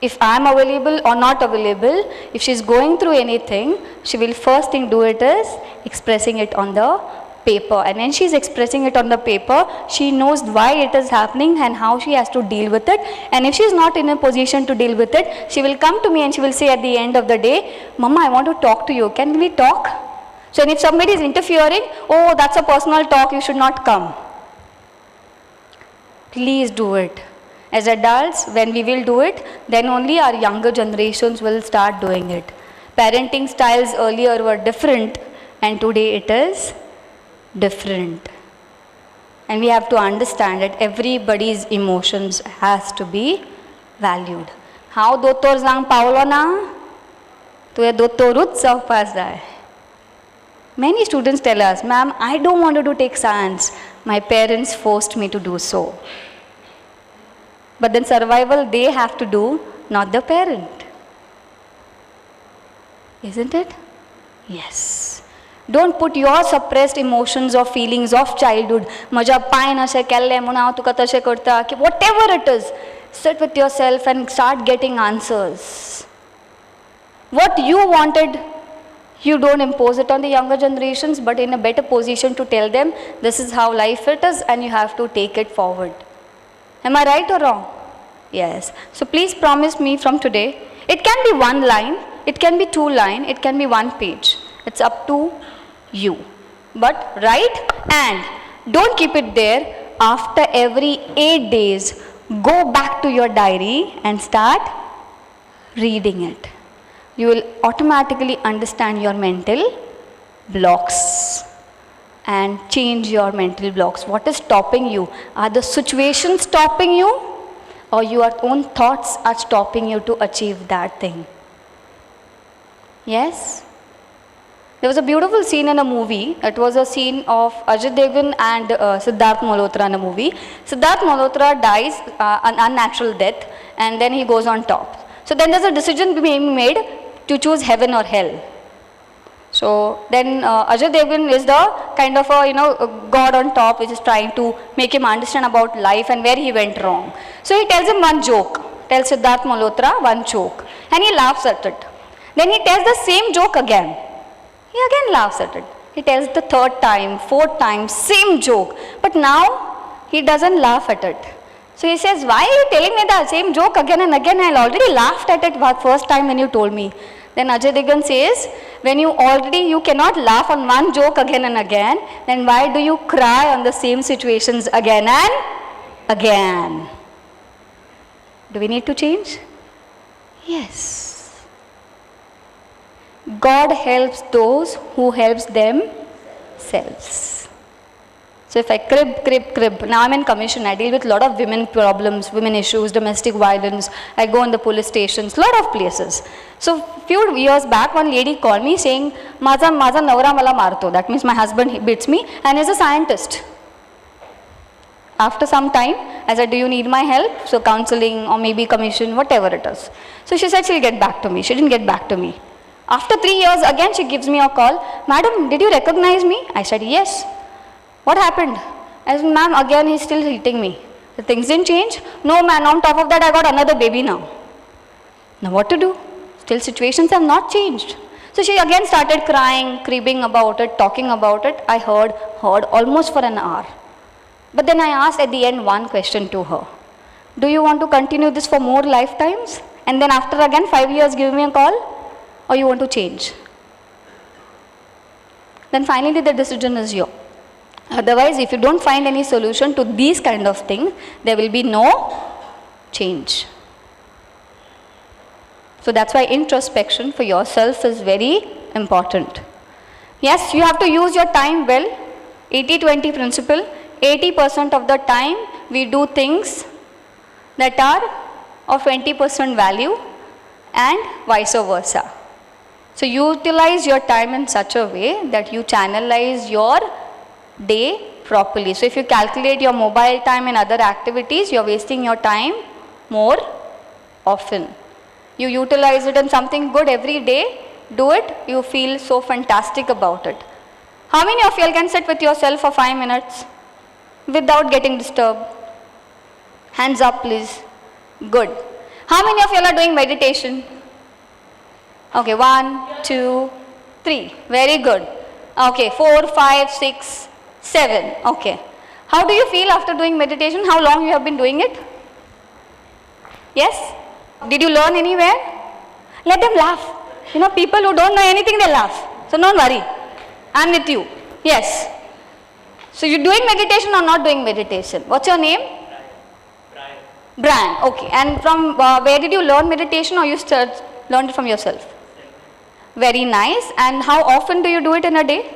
If I am available or not available, if she is going through anything, she will first thing do it is expressing it on the paper, and when she is expressing it on the paper, she knows why it is happening and how she has to deal with it. And if she is not in a position to deal with it, she will come to me and she will say at the end of the day, Mama, I want to talk to you, can we talk? So if somebody is interfering, oh, that's a personal talk, you should not come. Please do it. As adults, when we will do it, then only our younger generations will start doing it. Parenting styles earlier were different and today it is different. And we have to understand that everybody's emotions has to be valued. How dotor zang paolo na? Tuye dotorut zaupaz jaye. Many students tell us, ma'am, I don't want to take science. My parents forced me to do so. But then survival they have to do, not the parent. Isn't it? Yes. Don't put your suppressed emotions or feelings of childhood. Maja pain ashe kelle muna tuka tashe karta ki whatever it is. Sit with yourself and start getting answers. What you wanted, you don't impose it on the younger generations, but in a better position to tell them this is how life it is and you have to take it forward. Am I right or wrong? Yes. So please promise me from today, it can be 1 line, it can be 2 lines, it can be 1 page. It's up to you. But write and don't keep it there. After every 8 days, go back to your diary and start reading it. You will automatically understand your mental blocks and change your mental blocks. What is stopping you? Are the situations stopping you, or your own thoughts are stopping you to achieve that thing? Yes? There was a beautiful scene in a movie. It was a scene of Ajay Devgan and Siddharth Malhotra in a movie. Siddharth Malhotra dies an unnatural death and then he goes on top. So then there's a decision being made to choose heaven or hell. So then Ajay Devgan is the kind of a god on top which is trying to make him understand about life and where he went wrong. So he tells him one joke, tells Siddharth Malhotra one joke, and he laughs at it. Then he tells the same joke again. He again laughs at it. He tells the 3rd time, 4th time, same joke. But now he doesn't laugh at it. So he says, why are you telling me the same joke again and again? I already laughed at it first time when you told me. Then Ajay Devgan says, when you cannot laugh on one joke again and again, then why do you cry on the same situations again and again? Do we need to change? Yes. God helps those who helps themselves. So if I crib, now I'm in commission, I deal with a lot of women problems, women issues, domestic violence, I go in the police stations, lot of places. So few years back, one lady called me saying, Maza navra mala marto, that means my husband beats me, and he's a scientist. After some time, I said, do you need my help? So counseling or maybe commission, whatever it is. So she said she'll get back to me. She didn't get back to me. After 3 years, again she gives me a call. Madam, did you recognize me? I said, yes. What happened? I said, ma'am, again he's still hitting me. The things didn't change? No, man, on top of that, I got another baby now. Now what to do? Still situations have not changed. So she again started crying, cribbing about it, talking about it. I heard almost for an hour. But then I asked at the end one question to her. Do you want to continue this for more lifetimes? And then after again 5 years give me a call? Or you want to change? Then finally the decision is yours. Otherwise, if you don't find any solution to these kind of things, there will be no change. So that's why introspection for yourself is very important. Yes, you have to use your time well. 80-20 principle. 80% of the time we do things that are of 20% value and vice versa. So utilize your time in such a way that you channelize your day properly. So if you calculate your mobile time and other activities, you are wasting your time more often. You utilize it in something good every day, do it, you feel so fantastic about it. How many of you all can sit with yourself for 5 minutes without getting disturbed? Hands up please. Good. How many of you all are doing meditation? Okay, 1, 2, 3. Very good. Okay, 4, 5, 6, 7. Okay. How do you feel after doing meditation? How long you have been doing it? Yes? Did you learn anywhere? Let them laugh. You know, people who don't know anything, they laugh. So don't worry. I'm with you. Yes. So you're doing meditation or not doing meditation? What's your name? Brian. Okay. And from where did you learn meditation, or you learned it from yourself? Very nice. And how often do you do it in a day?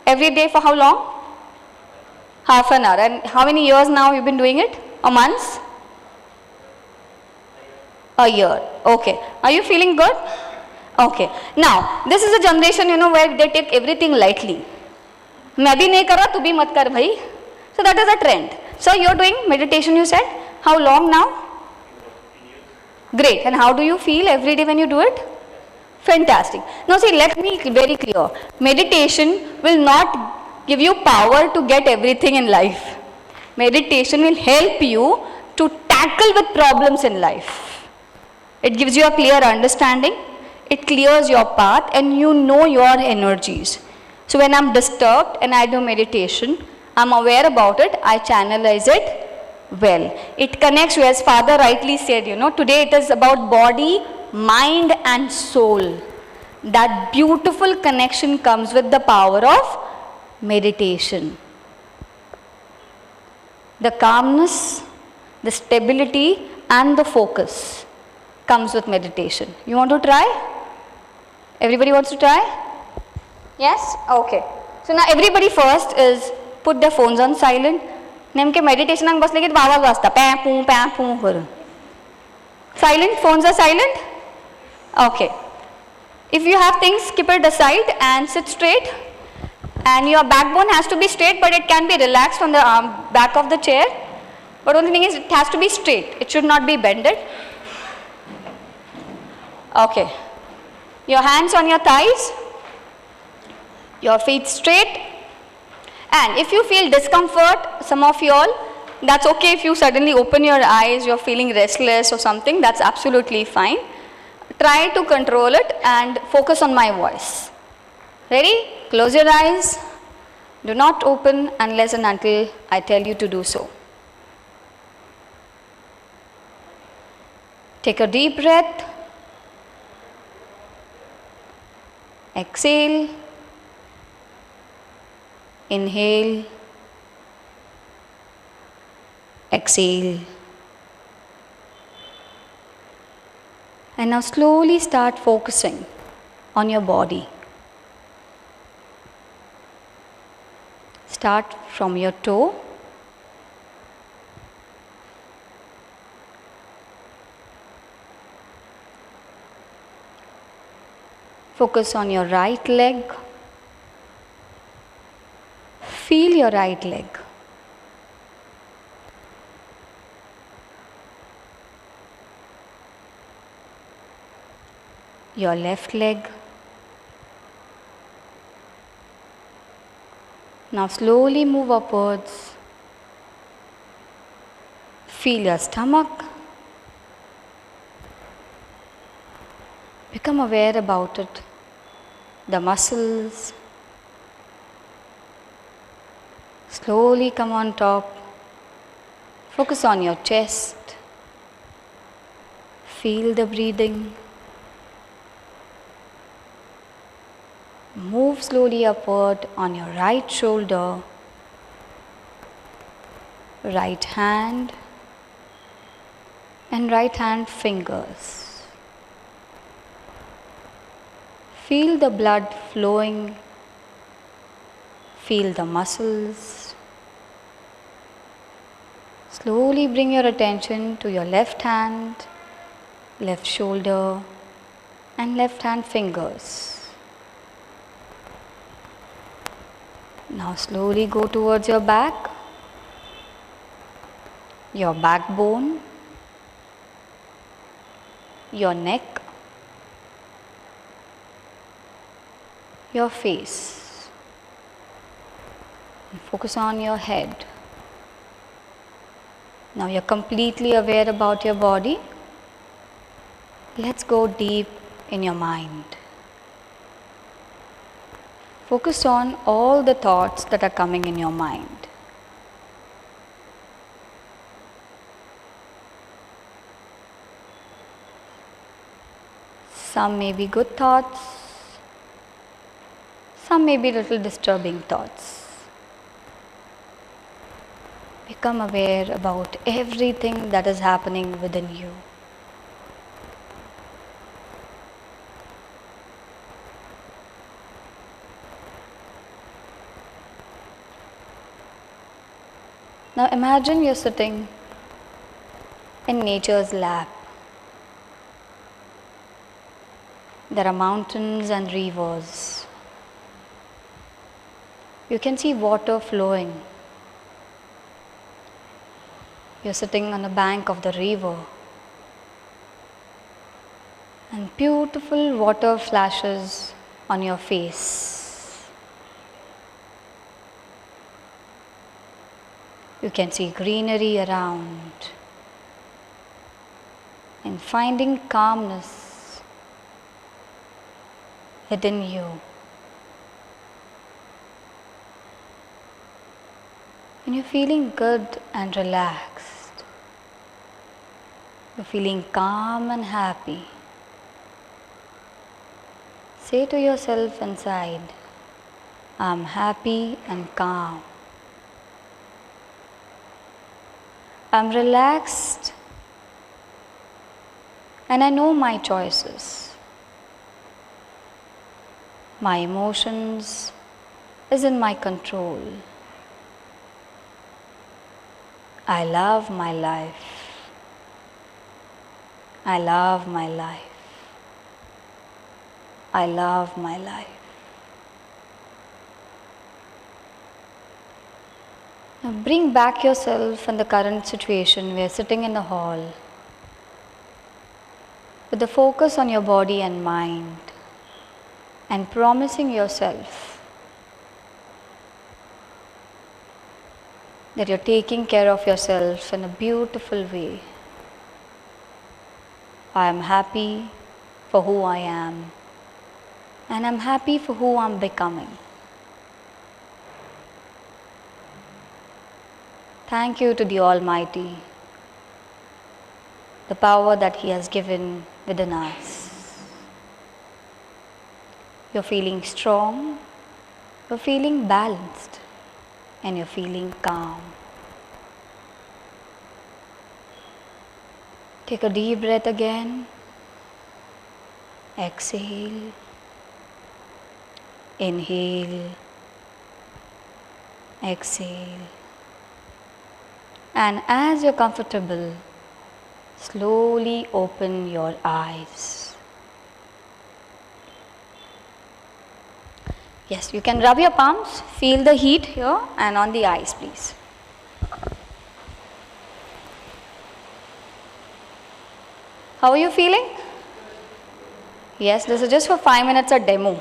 Every day for how long? Half an hour. And how many years now you've been doing it? Or months? A year. Okay. Are you feeling good? Okay. Now, this is a generation, you know, where they take everything lightly. मैं भी नहीं कर रहा, तू भी मत कर भाई. So that is a trend. So you're doing meditation, you said. How long now? Great. And how do you feel every day when you do it? Fantastic. Now see, let me be very clear. Meditation will not give you power to get everything in life. Meditation will help you to tackle with problems in life. It gives you a clear understanding. It clears your path and you know your energies. So when I'm disturbed and I do meditation, I'm aware about it, I channelize it well. It connects you, as Father rightly said, you know, today it is about body, mind and soul. That beautiful connection comes with the power of meditation. The calmness, the stability and the focus comes with meditation. You want to try? Everybody wants to try? Yes? Okay. So now everybody first is put their phones on silent. नेमके meditation अंग बसले की तो आवाज वाजता पै पू करून. Silent, phones are silent? Okay. If you have things, keep it aside and sit straight. And your backbone has to be straight, but it can be relaxed on the back of the chair. But only thing is, it has to be straight. It should not be bended. Okay. Your hands on your thighs. Your feet straight. And if you feel discomfort, some of you all, that's okay if you suddenly open your eyes, you're feeling restless or something, that's absolutely fine. Try to control it and focus on my voice. Ready? Close your eyes. Do not open unless and until I tell you to do so. Take a deep breath. Exhale. Inhale. Exhale. And now slowly start focusing on your body. Start from your toe. Focus on your right leg. Feel your right leg. Your left leg. Now slowly move upwards. Feel your stomach. Become aware about it. the muscles. Slowly come on top. Focus on your chest. Feel the breathing. Move slowly upward on your right shoulder, right hand, and right hand fingers. Feel the blood flowing. Feel the muscles. Slowly bring your attention to your left hand, left shoulder, and left hand fingers. Now slowly go towards your back, your backbone, your neck, your face. And focus on your head. Now you're completely aware about your body. Let's go deep in your mind. Focus on all the thoughts that are coming in your mind. Some may be good thoughts, some may be little disturbing thoughts. Become aware about everything that is happening within you. Now imagine you're sitting in nature's lap. There are mountains and rivers. You can see water flowing. You're sitting on the bank of the river, and beautiful water flashes on your face. You can see greenery around, and finding calmness within you. When you're feeling good and relaxed, you're feeling calm and happy, say to yourself inside, I'm happy and calm. I'm relaxed and I know my choices. My emotions is in my control. I love my life. I love my life. I love my life. Now bring back yourself in the current situation where sitting in the hall with the focus on your body and mind and promising yourself that you're taking care of yourself in a beautiful way. I am happy for who I am, and I'm happy for who I'm becoming. Thank you to the Almighty, the power that He has given within us. You're feeling strong, you're feeling balanced, and you're feeling calm. Take a deep breath again. Exhale. Inhale. Exhale. And as you're comfortable, slowly open your eyes. Yes, you can rub your palms, feel the heat here and on the eyes, please. How are you feeling? Yes, this is just for 5 minutes a demo.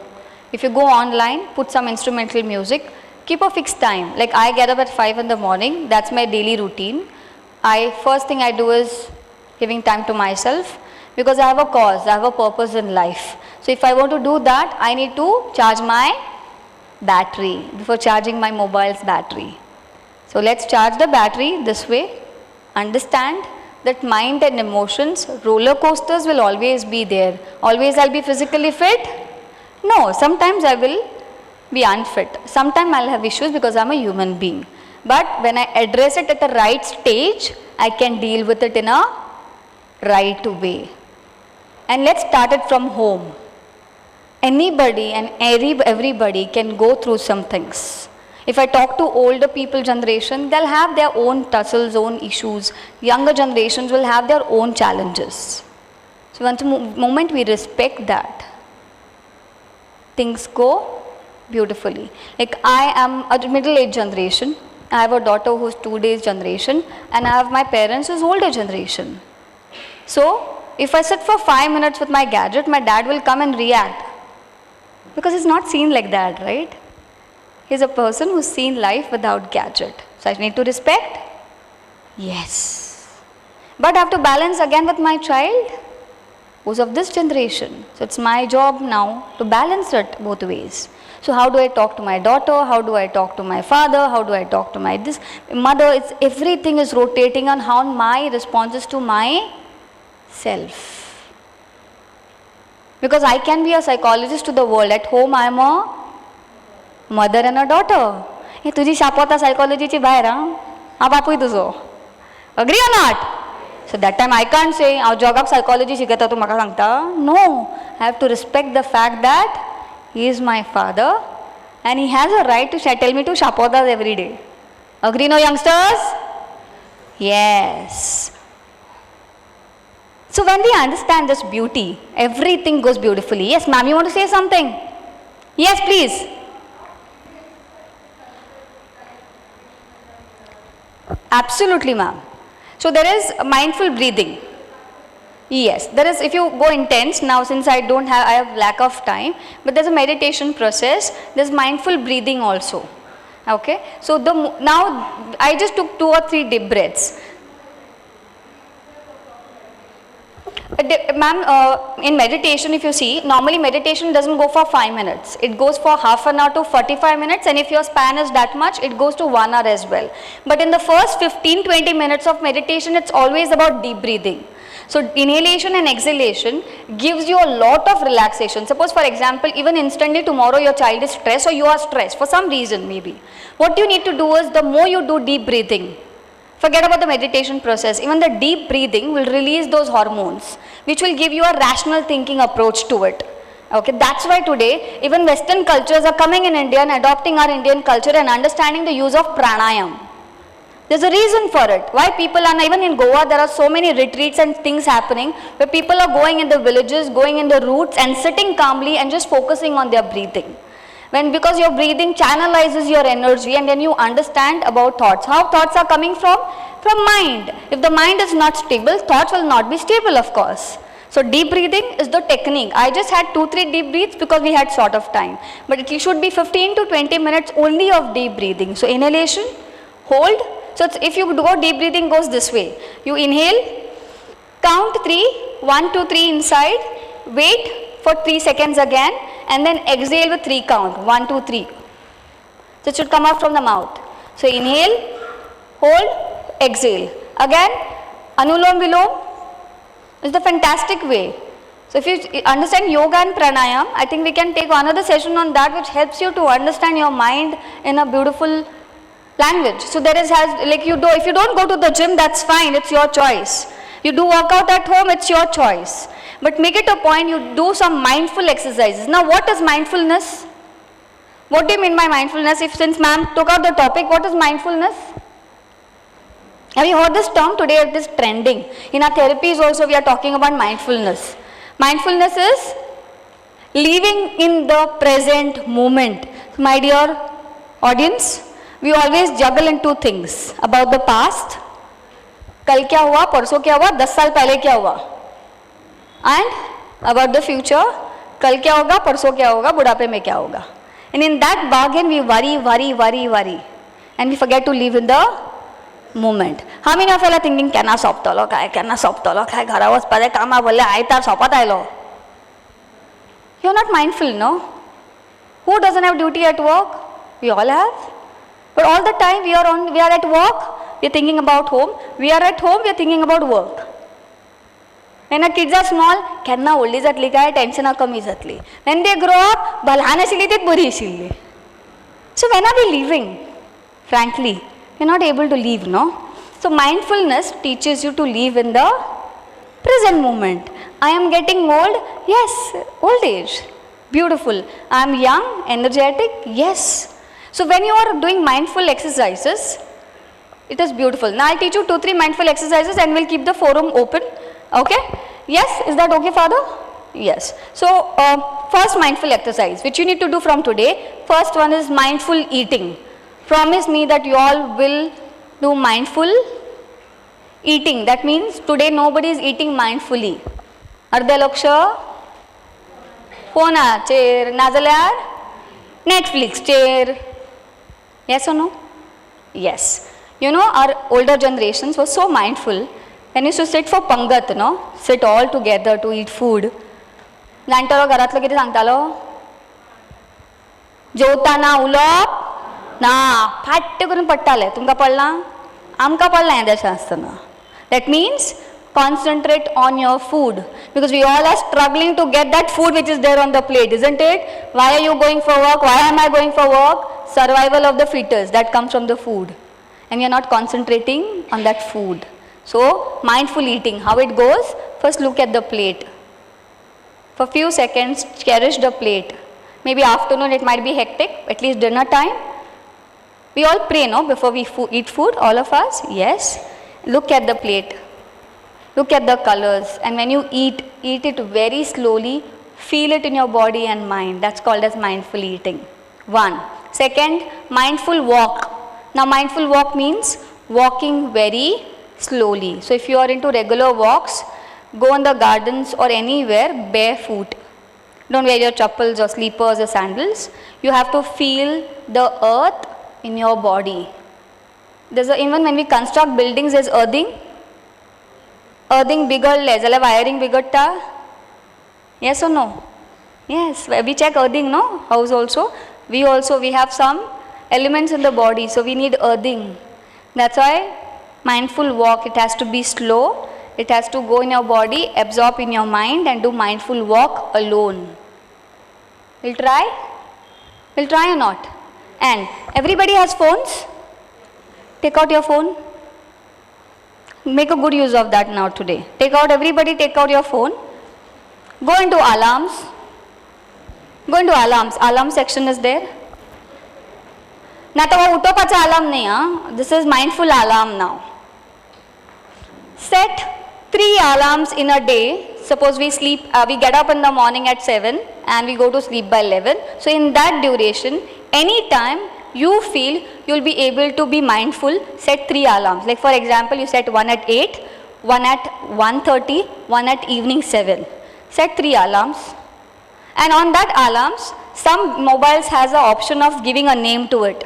If you go online, put some instrumental music, keep a fixed time. Like I get up at 5 in the morning, that's my daily routine. First thing I do is giving time to myself because I have a cause, I have a purpose in life. So if I want to do that, I need to charge my battery before charging my mobile's battery. So let's charge the battery this way. Understand that mind and emotions, roller coasters will always be there. Always I'll be physically fit? No, sometimes I will be unfit. Sometimes I'll have issues because I'm a human being. But when I address it at the right stage, I can deal with it in a right way. And let's start it from home. Anybody and everybody can go through some things. If I talk to older people generation, they'll have their own tussles, own issues. Younger generations will have their own challenges. So once the moment we respect that, things go beautifully. Like I am a middle-aged generation. I have a daughter who's 2 days generation, and I have my parents who's older generation. So if I sit for 5 minutes with my gadget, my dad will come and react. Because it's not seen like that, right? He's a person who's seen life without gadget. So I need to respect? Yes. But I have to balance again with my child who's of this generation. So it's my job now to balance it both ways. So how do I talk to my daughter? How do I talk to my father? How do I talk to my mother? It's everything is rotating on how my responses to myself. Because I can be a psychologist to the world. At home I am a mother and a daughter. हे तुझी शापोता psychologyची बाहेर हा बापूय तुझो. Agree or not? So that time I can't say हांव जगाक psychology शिकयता तूं म्हाका सांगता. No, I have to respect the fact that he is my father and he has a right to tell me to shapotas every day. Agree no youngsters? Yes. So when we understand this beauty, everything goes beautifully. Yes, ma'am, you want to say something? Yes, please. Absolutely, ma'am. So there is mindful breathing. Yes, there is, if you go intense, now since I have lack of time, but there's a meditation process, there's mindful breathing also. Okay, so now I just took 2 or 3 deep breaths. Ma'am, in meditation, if you see, normally meditation doesn't go for 5 minutes. It goes for half an hour to 45 minutes, and if your span is that much, it goes to 1 hour as well. But in the first 15-20 minutes of meditation, it's always about deep breathing. So inhalation and exhalation gives you a lot of relaxation. Suppose for example, even instantly tomorrow your child is stressed or you are stressed for some reason maybe. What you need to do is, the more you do deep breathing, forget about the meditation process, even the deep breathing will release those hormones, which will give you a rational thinking approach to it. Okay, that's why today even Western cultures are coming in India and adopting our Indian culture and understanding the use of pranayam. There's a reason for it. Why people are, even in Goa, there are so many retreats and things happening where people are going in the villages, going in the roots and sitting calmly and just focusing on their breathing. Because your breathing channelizes your energy and then you understand about thoughts. How thoughts are coming from? From mind. If the mind is not stable, thoughts will not be stable, of course. So deep breathing is the technique. I just had 2-3 deep breaths because we had sort of time. But it should be 15 to 20 minutes only of deep breathing. So inhalation, hold. So if you go deep breathing goes this way. You inhale, count 3, 1, 2, 3 inside, wait for 3 seconds again and then exhale with 3 count, 1, 2, 3. So it should come out from the mouth. So inhale, hold, exhale. Again, Anulom Vilom is the fantastic way. So if you understand yoga and pranayam, I think we can take another session on that, which helps you to understand your mind in a beautiful language. So there is, if you don't go to the gym, that's fine, it's your choice. You do work out at home, it's your choice. But make it a point, you do some mindful exercises. Now what is mindfulness? What do you mean by mindfulness? Since ma'am took out the topic, what is mindfulness? Have you heard this term? Today it is trending. In our therapies also we are talking about mindfulness. Mindfulness is living in the present moment. My dear audience, we always juggle in 2 things. About the past, कल क्या हुआ, परसों क्या हुआ, 10 साल पहले क्या हुआ, and about the future, कल क्या होगा, परसों क्या होगा, बुढ़ापे में क्या होगा. And in that bargain we worry and we forget to live in the moment. How many of you are thinking, kenna soptalo kai, घरावच पडे कामा बोलले आयतार सोपत आयलो. You're not mindful, no? Who doesn't have duty at work? We all have. But all the time we are at work, we are thinking about home. We are at home, we are thinking about work. When our kids are small, केन्ना व्हडली जातली काय टेन्शनां कमी जातली. When they grow up, ल्हान आशिल्ली तीच बरी आशिल्ली. So when are we leaving? Frankly, we're not able to leave, no? So mindfulness teaches you to live in the present moment. I am getting old, yes, old age, beautiful. I am young, energetic, yes. So when you are doing mindful exercises, it is beautiful. Now I'll teach you 2-3 mindful exercises and we'll keep the forum open. Okay? Yes, is that okay, Father? Yes. So first mindful exercise which you need to do from today. First one is mindful eating. Promise me that you all will do mindful eating. That means today nobody is eating mindfully. अर्धे लक्ष फोनाचेर नाजाल्यार Netflixचेर. Yes or no? Yes. You know, our older generations were so mindful. When used to sit for pangat, no? Sit all together to eat food. जाणटेलो घरांतलो कितें सांगतालो? जेवताना उलोवप ना, फाट्ट करून पडटाले. तुमकां पडलां? आमकां पडलां हें देशांत आसतना. That means concentrate on your food, because we all are struggling to get that food which is there on the plate, isn't it? Why are you going for work? Why am I going for work? Survival of the fittest, that comes from the food, and we are not concentrating on that food. So mindful eating, how it goes? First look at the plate. For few seconds cherish the plate. Maybe afternoon it might be hectic, at least dinner time. We all pray, no, before we eat food, all of us? Yes. Look at the plate. Look at the colors, and when you eat it very slowly, feel it in your body and mind. That's called as mindful eating. 1. Second, mindful walk. Now mindful walk means walking very slowly. So if you are into regular walks, go in the gardens or anywhere barefoot. Don't wear your chappals or slippers or sandals. You have to feel the earth in your body. Even when we construct buildings, there's earthing. Earthing bigger, wiring bigger. Yes or no? Yes, we check earthing, no? House also. We have some elements in the body, so we need earthing. That's why mindful walk, it has to be slow. It has to go in your body, absorb in your mind, and do mindful walk alone. We'll try? We'll try or not? And everybody has phones? Take out your phone. Make a good use of that now today. Everybody take out your phone. Go into alarms. Go into alarms. Alarm section is there. Nata utopacha alarm nahi, this is mindful alarm now. Set 3 alarms in a day. Suppose we get up in the morning at 7 and we go to sleep by 11. So in that duration, anytime you feel you'll be able to be mindful, set 3 alarms. Like for example, you set one at 8, one at 1:30, one at evening 7. Set 3 alarms. And on that alarms, some mobiles has an option of giving a name to it.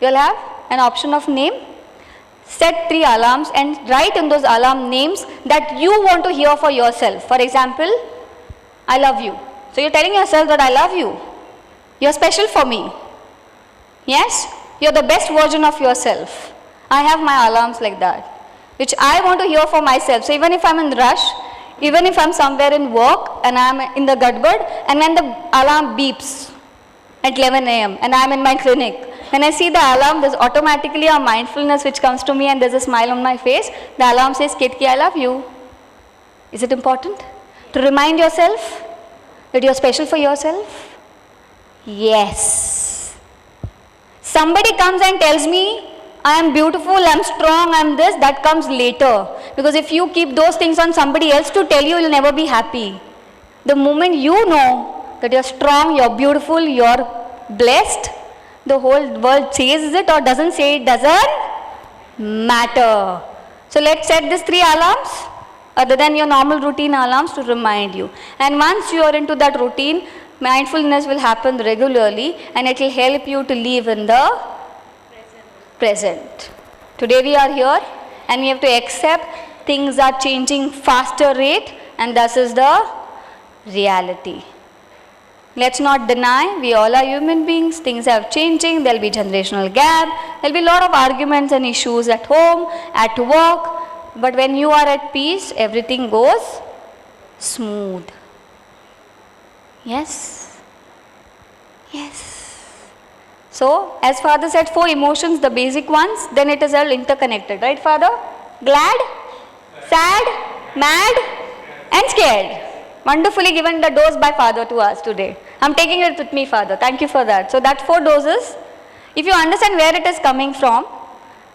You'll have an option of name. Set 3 alarms and write in those alarm names that you want to hear for yourself. For example, I love you. So you're telling yourself that I love you. You're special for me. Yes, you're the best version of yourself. I have my alarms like that, which I want to hear for myself. So even if I'm in rush, even if I'm somewhere in work and I'm in the gadbad, and when the alarm beeps at 11 a.m. and I'm in my clinic, when I see the alarm, there's automatically a mindfulness which comes to me and there's a smile on my face. The alarm says, Ketki, I love you. Is it important to remind yourself that you're special for yourself? Yes. Somebody comes and tells me, I am beautiful, I am strong, I am this, that comes later. Because if you keep those things on somebody else to tell you, you'll never be happy. The moment you know that you're strong, you're beautiful, you're blessed, the whole world says it or doesn't say it, doesn't matter. So let's set these 3 alarms other than your normal routine alarms to remind you. And once you are into that routine, mindfulness will happen regularly and it will help you to live in the present. Today we are here and we have to accept things are changing faster rate, and this is the reality. Let's not deny, we all are human beings, things are changing, there'll be generational gap, there'll be a lot of arguments and issues at home, at work, but when you are at peace, everything goes smooth. Yes? Yes. So, as Father said, 4 emotions, the basic ones, then it is all interconnected, right Father? Glad, sad, mad and scared. Wonderfully given the dose by Father to us today. I'm taking it with me, Father. Thank you for that. So that 4 doses, if you understand where it is coming from,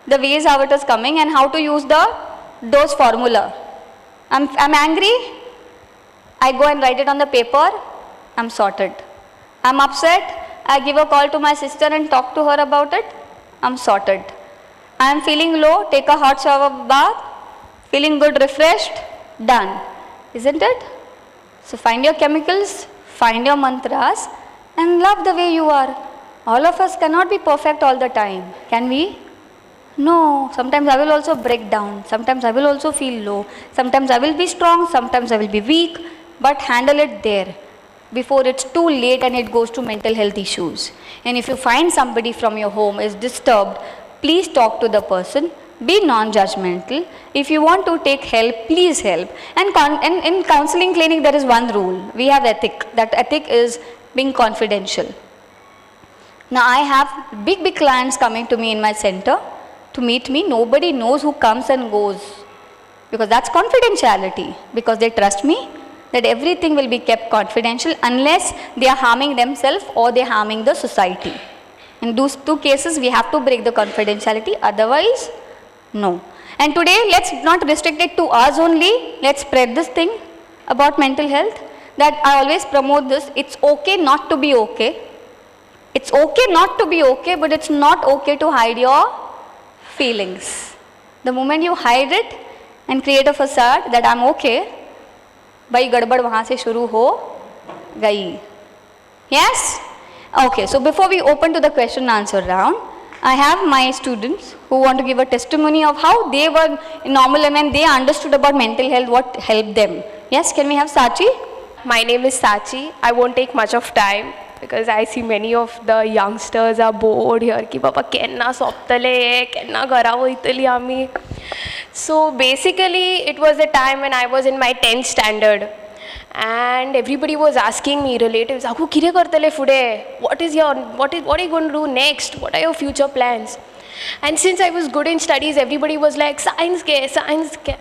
the ways how it is coming and how to use the dose formula. I'm angry, I go and write it on the paper, I'm sorted. I'm upset, I give a call to my sister and talk to her about it, I'm sorted. I'm feeling low, take a hot shower bath, feeling good, refreshed, done. Isn't it? So find your chemicals, find your mantras and love the way you are. All of us cannot be perfect all the time. Can we? No. Sometimes I will also break down. Sometimes I will also feel low. Sometimes I will be strong. Sometimes I will be weak. But handle it there before it's too late and it goes to mental health issues. And if you find somebody from your home is disturbed, please talk to the person. Be non-judgmental. If you want to take help, please help. And in counseling clinic, there is one rule. We have ethic. That ethic is being confidential. Now, I have big clients coming to me in my center to meet me. Nobody knows who comes and goes because that's confidentiality. Because they trust me that everything will be kept confidential unless they are harming themselves or they are harming the society. In those 2 cases, we have to break the confidentiality. Otherwise, no. And today, let's not restrict it to us only. Let's spread this thing about mental health. That I always promote this. It's okay not to be okay. It's okay not to be okay, but it's not okay to hide your feelings. The moment you hide it and create a facade that I'm okay, bhai gadbad wahan se shuru ho gayi. Yes? Okay, so before we open to the question and answer round, I have my students who want to give a testimony of how they were normal and when they understood about mental health, what helped them. Yes, can we have Sachi? My name is Sachi. I won't take much of time because I see many of the youngsters are bored here. Ki baba kenna soptale, kenna garavo itali ami. So basically, it was a time when I was in my 10th standard. And everybody was asking me, relatives, "Aku kire kartale fude? What are you going to do next? What are your future plans?" And since I was good in studies, everybody was like, "Science ke, science ke."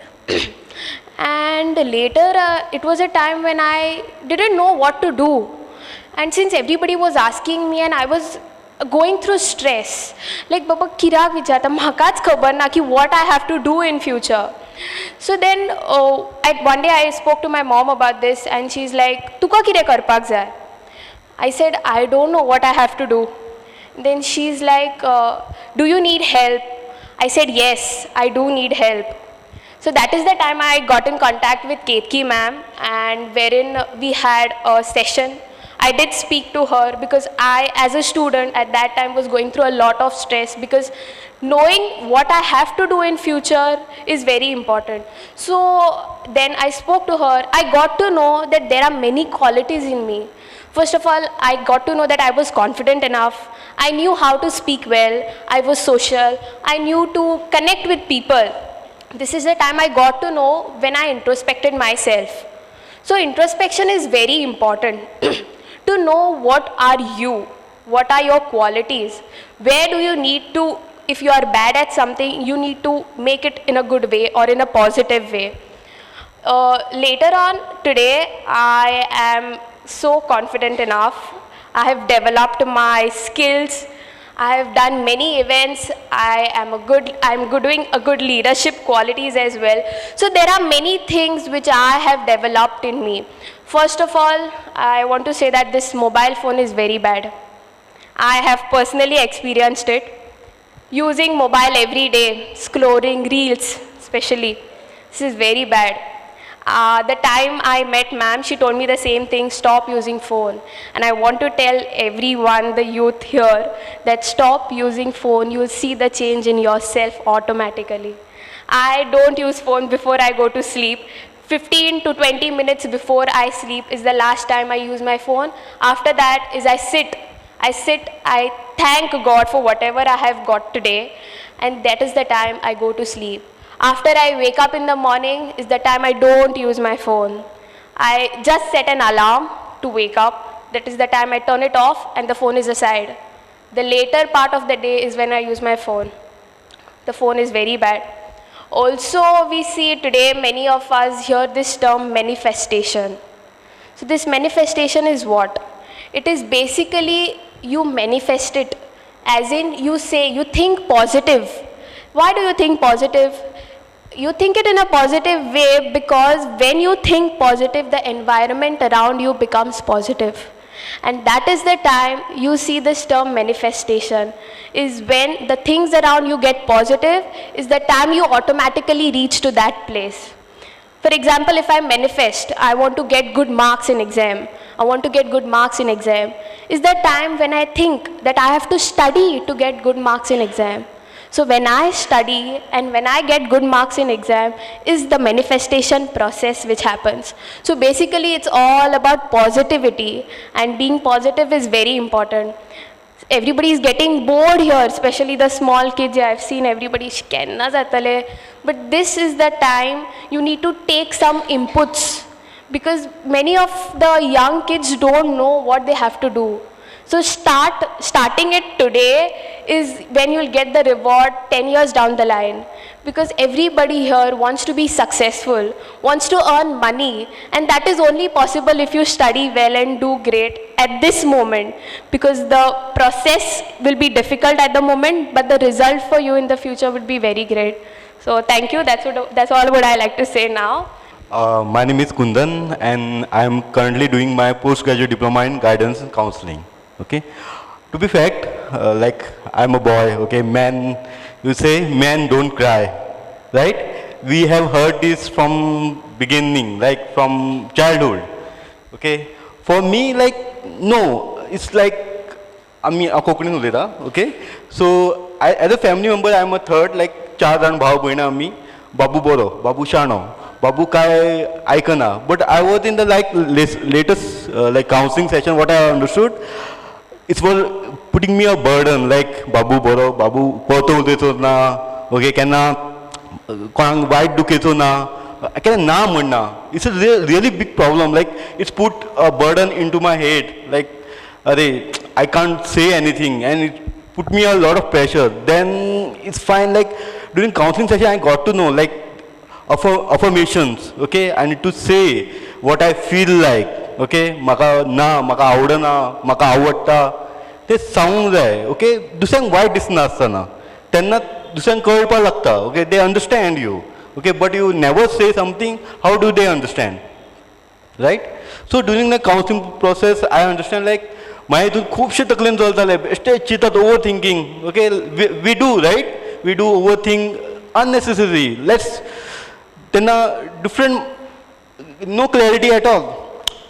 And later, it was a time when I didn't know what to do. And since everybody was asking me, and I was going through stress, like, "Baba, kira vichata, makats khabar na ki what I have to do in future." So then, one day I spoke to my mom about this and she's like, "Tuka kire karpak jai?" I said, "I don't know what I have to do." Then she's like, "Do you need help?" I said, "Yes, I do need help." So that is the time I got in contact with Ketki ma'am, and wherein we had a session. I did speak to her because I, as a student at that time, was going through a lot of stress because knowing what I have to do in future is very important. So then I spoke to her. I got to know that there are many qualities in me. First of all, I got to know that I was confident enough. I knew how to speak well. I was social. I knew to connect with people. This is the time I got to know when I introspected myself. So introspection is very important. To know what are you, what are your qualities, where do you need to, if you are bad at something, you need to make it in a good way or in a positive way. Later on today, I am so confident enough. I have developed my skills. I have done many events. I'm doing a good leadership qualities as well. So there are many things which I have developed in me. First of all, I want to say that this mobile phone is very bad. I have personally experienced it. Using mobile every day, scrolling reels especially. This is very bad. The time I met ma'am, she told me the same thing, stop using phone. And I want to tell everyone, the youth here, that stop using phone, you'll see the change in yourself automatically. I don't use phone before I go to sleep. 15 to 20 minutes before I sleep is the last time I use my phone. After that is I sit, I thank God for whatever I have got today, and that is the time I go to sleep. After I wake up in the morning is the time I don't use my phone. I just set an alarm to wake up. That is the time I turn it off and the phone is aside. The later part of the day is when I use my phone. The phone is very bad. Also, we see today many of us hear this term manifestation. So this manifestation is what? It is basically you manifest it, as in you say, you think positive. Why do you think positive? You think it in a positive way because when you think positive, the environment around you becomes positive. And that is the time you see this term manifestation, is when the things around you get positive, is the time you automatically reach to that place. For example, if I manifest, I want to get good marks in exam, is the time when I think that I have to study to get good marks in exam. So when I study and when I get good marks in exam is the manifestation process which happens. So basically it's all about positivity, and being positive is very important. Everybody is getting bored here, especially the small kids. I've seen everybody kenna jatale, but this is the time you need to take some inputs, because many of the young kids don't know what they have to do. So starting it today is when you'll get the reward 10 years down the line, because everybody here wants to be successful, wants to earn money, and that is only possible if you study well and do great at this moment, because the process will be difficult at the moment, but the result for you in the future would be very great. So thank you, that's all what I like to say now. My name is Kundan and I am currently doing my postgraduate diploma in guidance and counseling. Okay, to be fact, like I'm a boy, okay, man, you say men don't cry, right? We have heard this from beginning, like from childhood, okay? For me, like, no, it's like, I mean, okay? So, as a family member, I'm a third, like, 4 जण भाव भयणा आमी, बाबू बरो, बाबू शाणो, बाबू काय आयकना. But I was in the like latest like counseling session, what I understood, it was putting me a burden, like babu boro, babu koto udeto na, okay, kenna konang white duketo na, kenna na manna. It's a really big problem. Like it's put a burden into my head. Like, I can't say anything, and it put me a lot of pressure. Then it's fine. Like during counseling session, I got to know like affirmations. Okay, I need to say what I feel like. Okay, maka आवडना, maka आवडता, ते सांगूंक जाय. Okay, दुसऱ्यांक वायट दिसना आसतना तेन्ना दुसऱ्यांक कळपाक लागता. Okay, they understand you. Okay, but you never say something, how do they understand, right? So during the counseling process I understand like my हितून खूबशे तकलेन चलताले, बेश्टे चिंतात, overthinking. Okay, we do, right? We do overthink unnecessarily. Let's तेन्ना different, no clarity at all.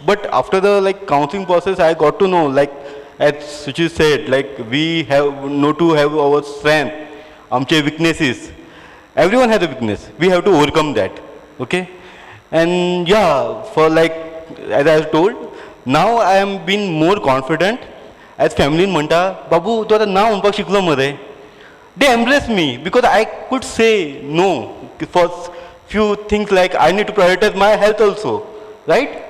But after the like counseling process, I got to know, like as Suchi said, like we have to have our strength, amche weaknesses. Everyone has a weakness. We have to overcome that. Okay, and yeah, for like as I was told, now I am being more confident. As family म्हणता, बाबू तू आता ना म्हणपाक शिकलो मरे. They embrace me because I could say no for few things, like I need to prioritize my health also, right?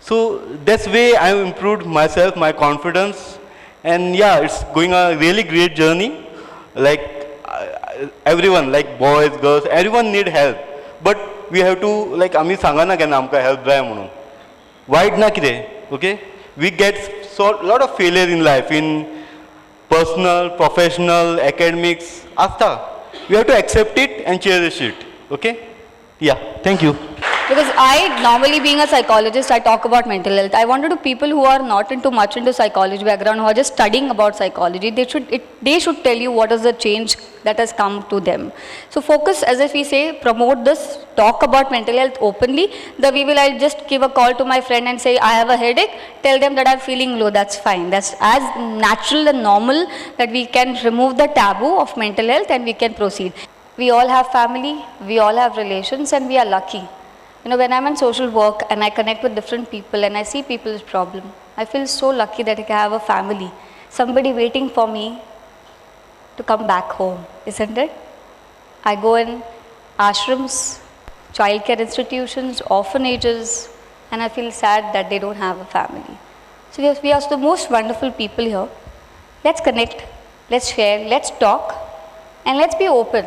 So that's way I have improved myself, my confidence, and yeah, it's going a really great journey. Like everyone, like boys, girls, everyone need help, but we have to like आमी सांगना केन्ना आमकां help जाय म्हणून. वायट ना कितें, okay? We get lot of failure in life, in personal, professional, academics. Asta, we have to accept it and cherish it. Okay? Yeah. Thank you. Because I, normally being a psychologist, I talk about mental health. I wanted to people who are not much into psychology background, who are just studying about psychology, they should tell you what is the change that has come to them. So focus, as if we say, promote this, talk about mental health openly. I'll just give a call to my friend and say, I have a headache, tell them that I'm feeling low, that's fine. That's as natural and normal that we can remove the taboo of mental health and we can proceed. We all have family, we all have relations, and we are lucky. You know, when I'm in social work and I connect with different people and I see people's problem, I feel so lucky that I have a family, somebody waiting for me to come back home, isn't it? I go in ashrams, childcare institutions, orphanages, and I feel sad that they don't have a family. So we are the most wonderful people here. Let's connect, let's share, let's talk, and let's be open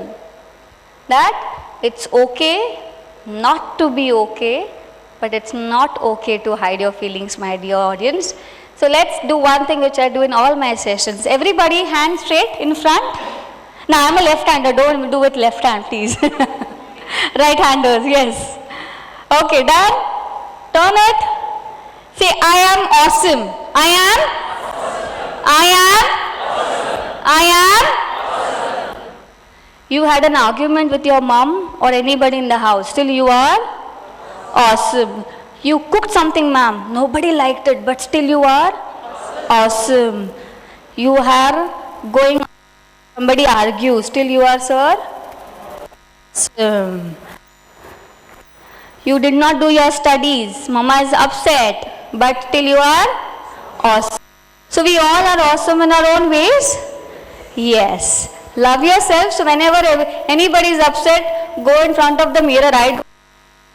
that it's okay not to be okay, but it's not okay to hide your feelings, my dear audience. So let's do one thing which I do in all my sessions. Everybody hand straight in front. Now I'm a left-hander, don't do it left hand please. Right-handers, yes. Okay, done? Turn it. Say, I am awesome. I am. You had an argument with your mom or anybody in the house, still you are awesome. You cooked something, ma'am, nobody liked it, but still you are awesome. You are going, somebody argues, still you are, sir, awesome. You did not do your studies, mama is upset, but still you are awesome. So we all are awesome in our own ways? Yes. Love yourself. So whenever anybody is upset, go in front of the mirror, right?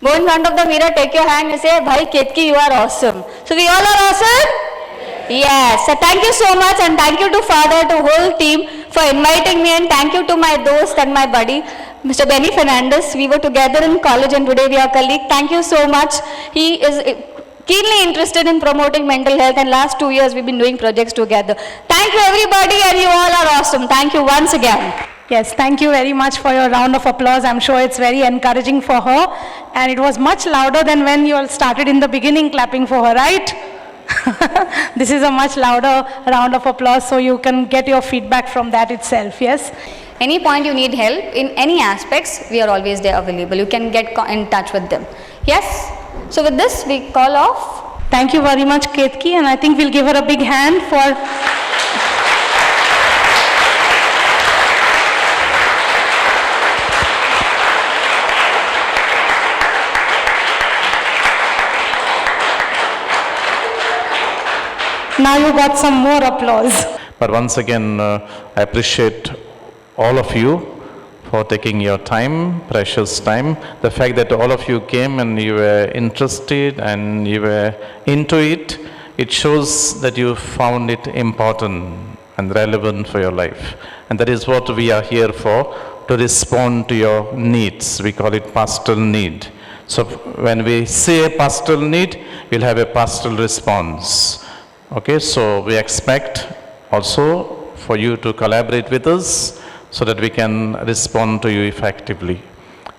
Go in front of the mirror, take your hand and say, Bhai Ketki, you are awesome. So we all are awesome? Yes. So thank you so much, and thank you to Father, to whole team for inviting me, and thank you to my dost and my buddy, Mr. Benny Fernandez. We were together in college and today we are colleagues. Thank you so much. He is keenly interested in promoting mental health, and last 2 years we've been doing projects together. Thank you everybody, and you all are awesome. Thank you once again. Yes, thank you very much for your round of applause. I'm sure it's very encouraging for her, and it was much louder than when you all started in the beginning clapping for her, right? This is a much louder round of applause, so you can get your feedback from that itself, yes? Any point you need help in any aspects, we are always there available. You can get in touch with them. Yes? So with this, we call off. Thank you very much, Ketki, and I think we'll give her a big hand for... Now you got some more applause. But once again, I appreciate all of you for taking your time, precious time. The fact that all of you came and you were interested and you were into it, it shows that you found it important and relevant for your life. And that is what we are here for, to respond to your needs. We call it pastoral need. So when we say a pastoral need, we'll have a pastoral response. Okay, so we expect also for you to collaborate with us so that we can respond to you effectively.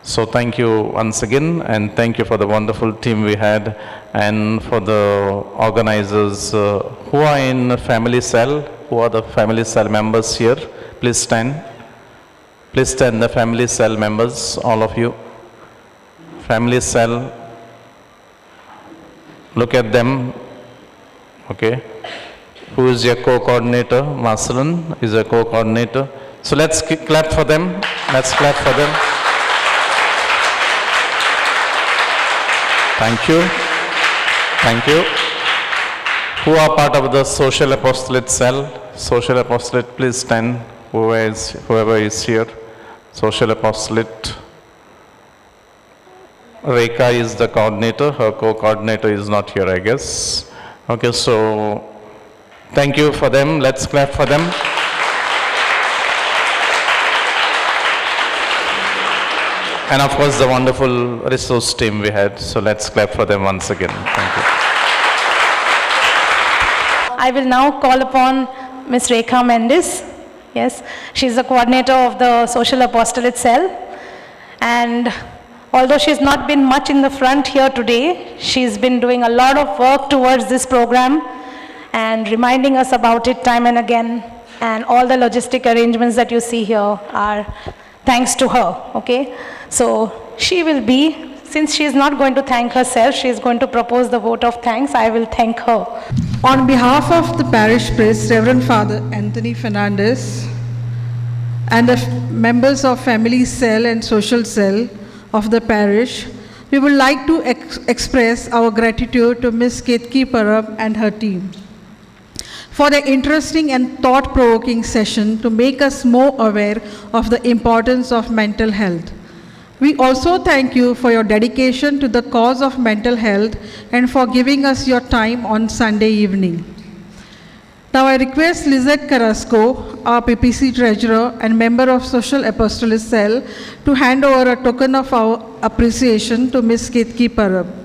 So thank you once again, and thank you for the wonderful team we had, and for the organizers who are in Family Cell. Who are the Family Cell members here? Please stand. Please stand, the Family Cell members, all of you. Family Cell, look at them. Okay, who is your co-coordinator? Marceline is a co-coordinator. So let's clap for them. Let's clap for them. Thank you. Thank you. Who are part of the Social Apostolate Cell? Social Apostolate, please stand. Whoever is here. Social Apostolate. Rekha is the coordinator. Her co-coordinator is not here, I guess. Okay, so thank you for them. Let's clap for them. And of course, the wonderful resource team we had. So let's clap for them once again. Thank you. I will now call upon Ms. Rekha Mendes. Yes, she's the coordinator of the Social Apostolate Cell. And although she's not been much in the front here today, she's been doing a lot of work towards this program and reminding us about it time and again. And all the logistic arrangements that you see here are thanks to her, okay? So she will be, since she is not going to thank herself, she is going to propose the vote of thanks. I will thank her. On behalf of the parish priest, Reverend Father Anthony Fernandez, and the members of Family Cell and Social Cell of the parish, We would like to express our gratitude to Ms. Ketki Parab and her team for the interesting and thought-provoking session to make us more aware of the importance of mental health. We also thank you for your dedication to the cause of mental health and for giving us your time on Sunday evening. Now I request Lizette Carrasco, our PPC Treasurer and member of Social Apostolate Cell, to hand over a token of our appreciation to Ms. Ketki Parab.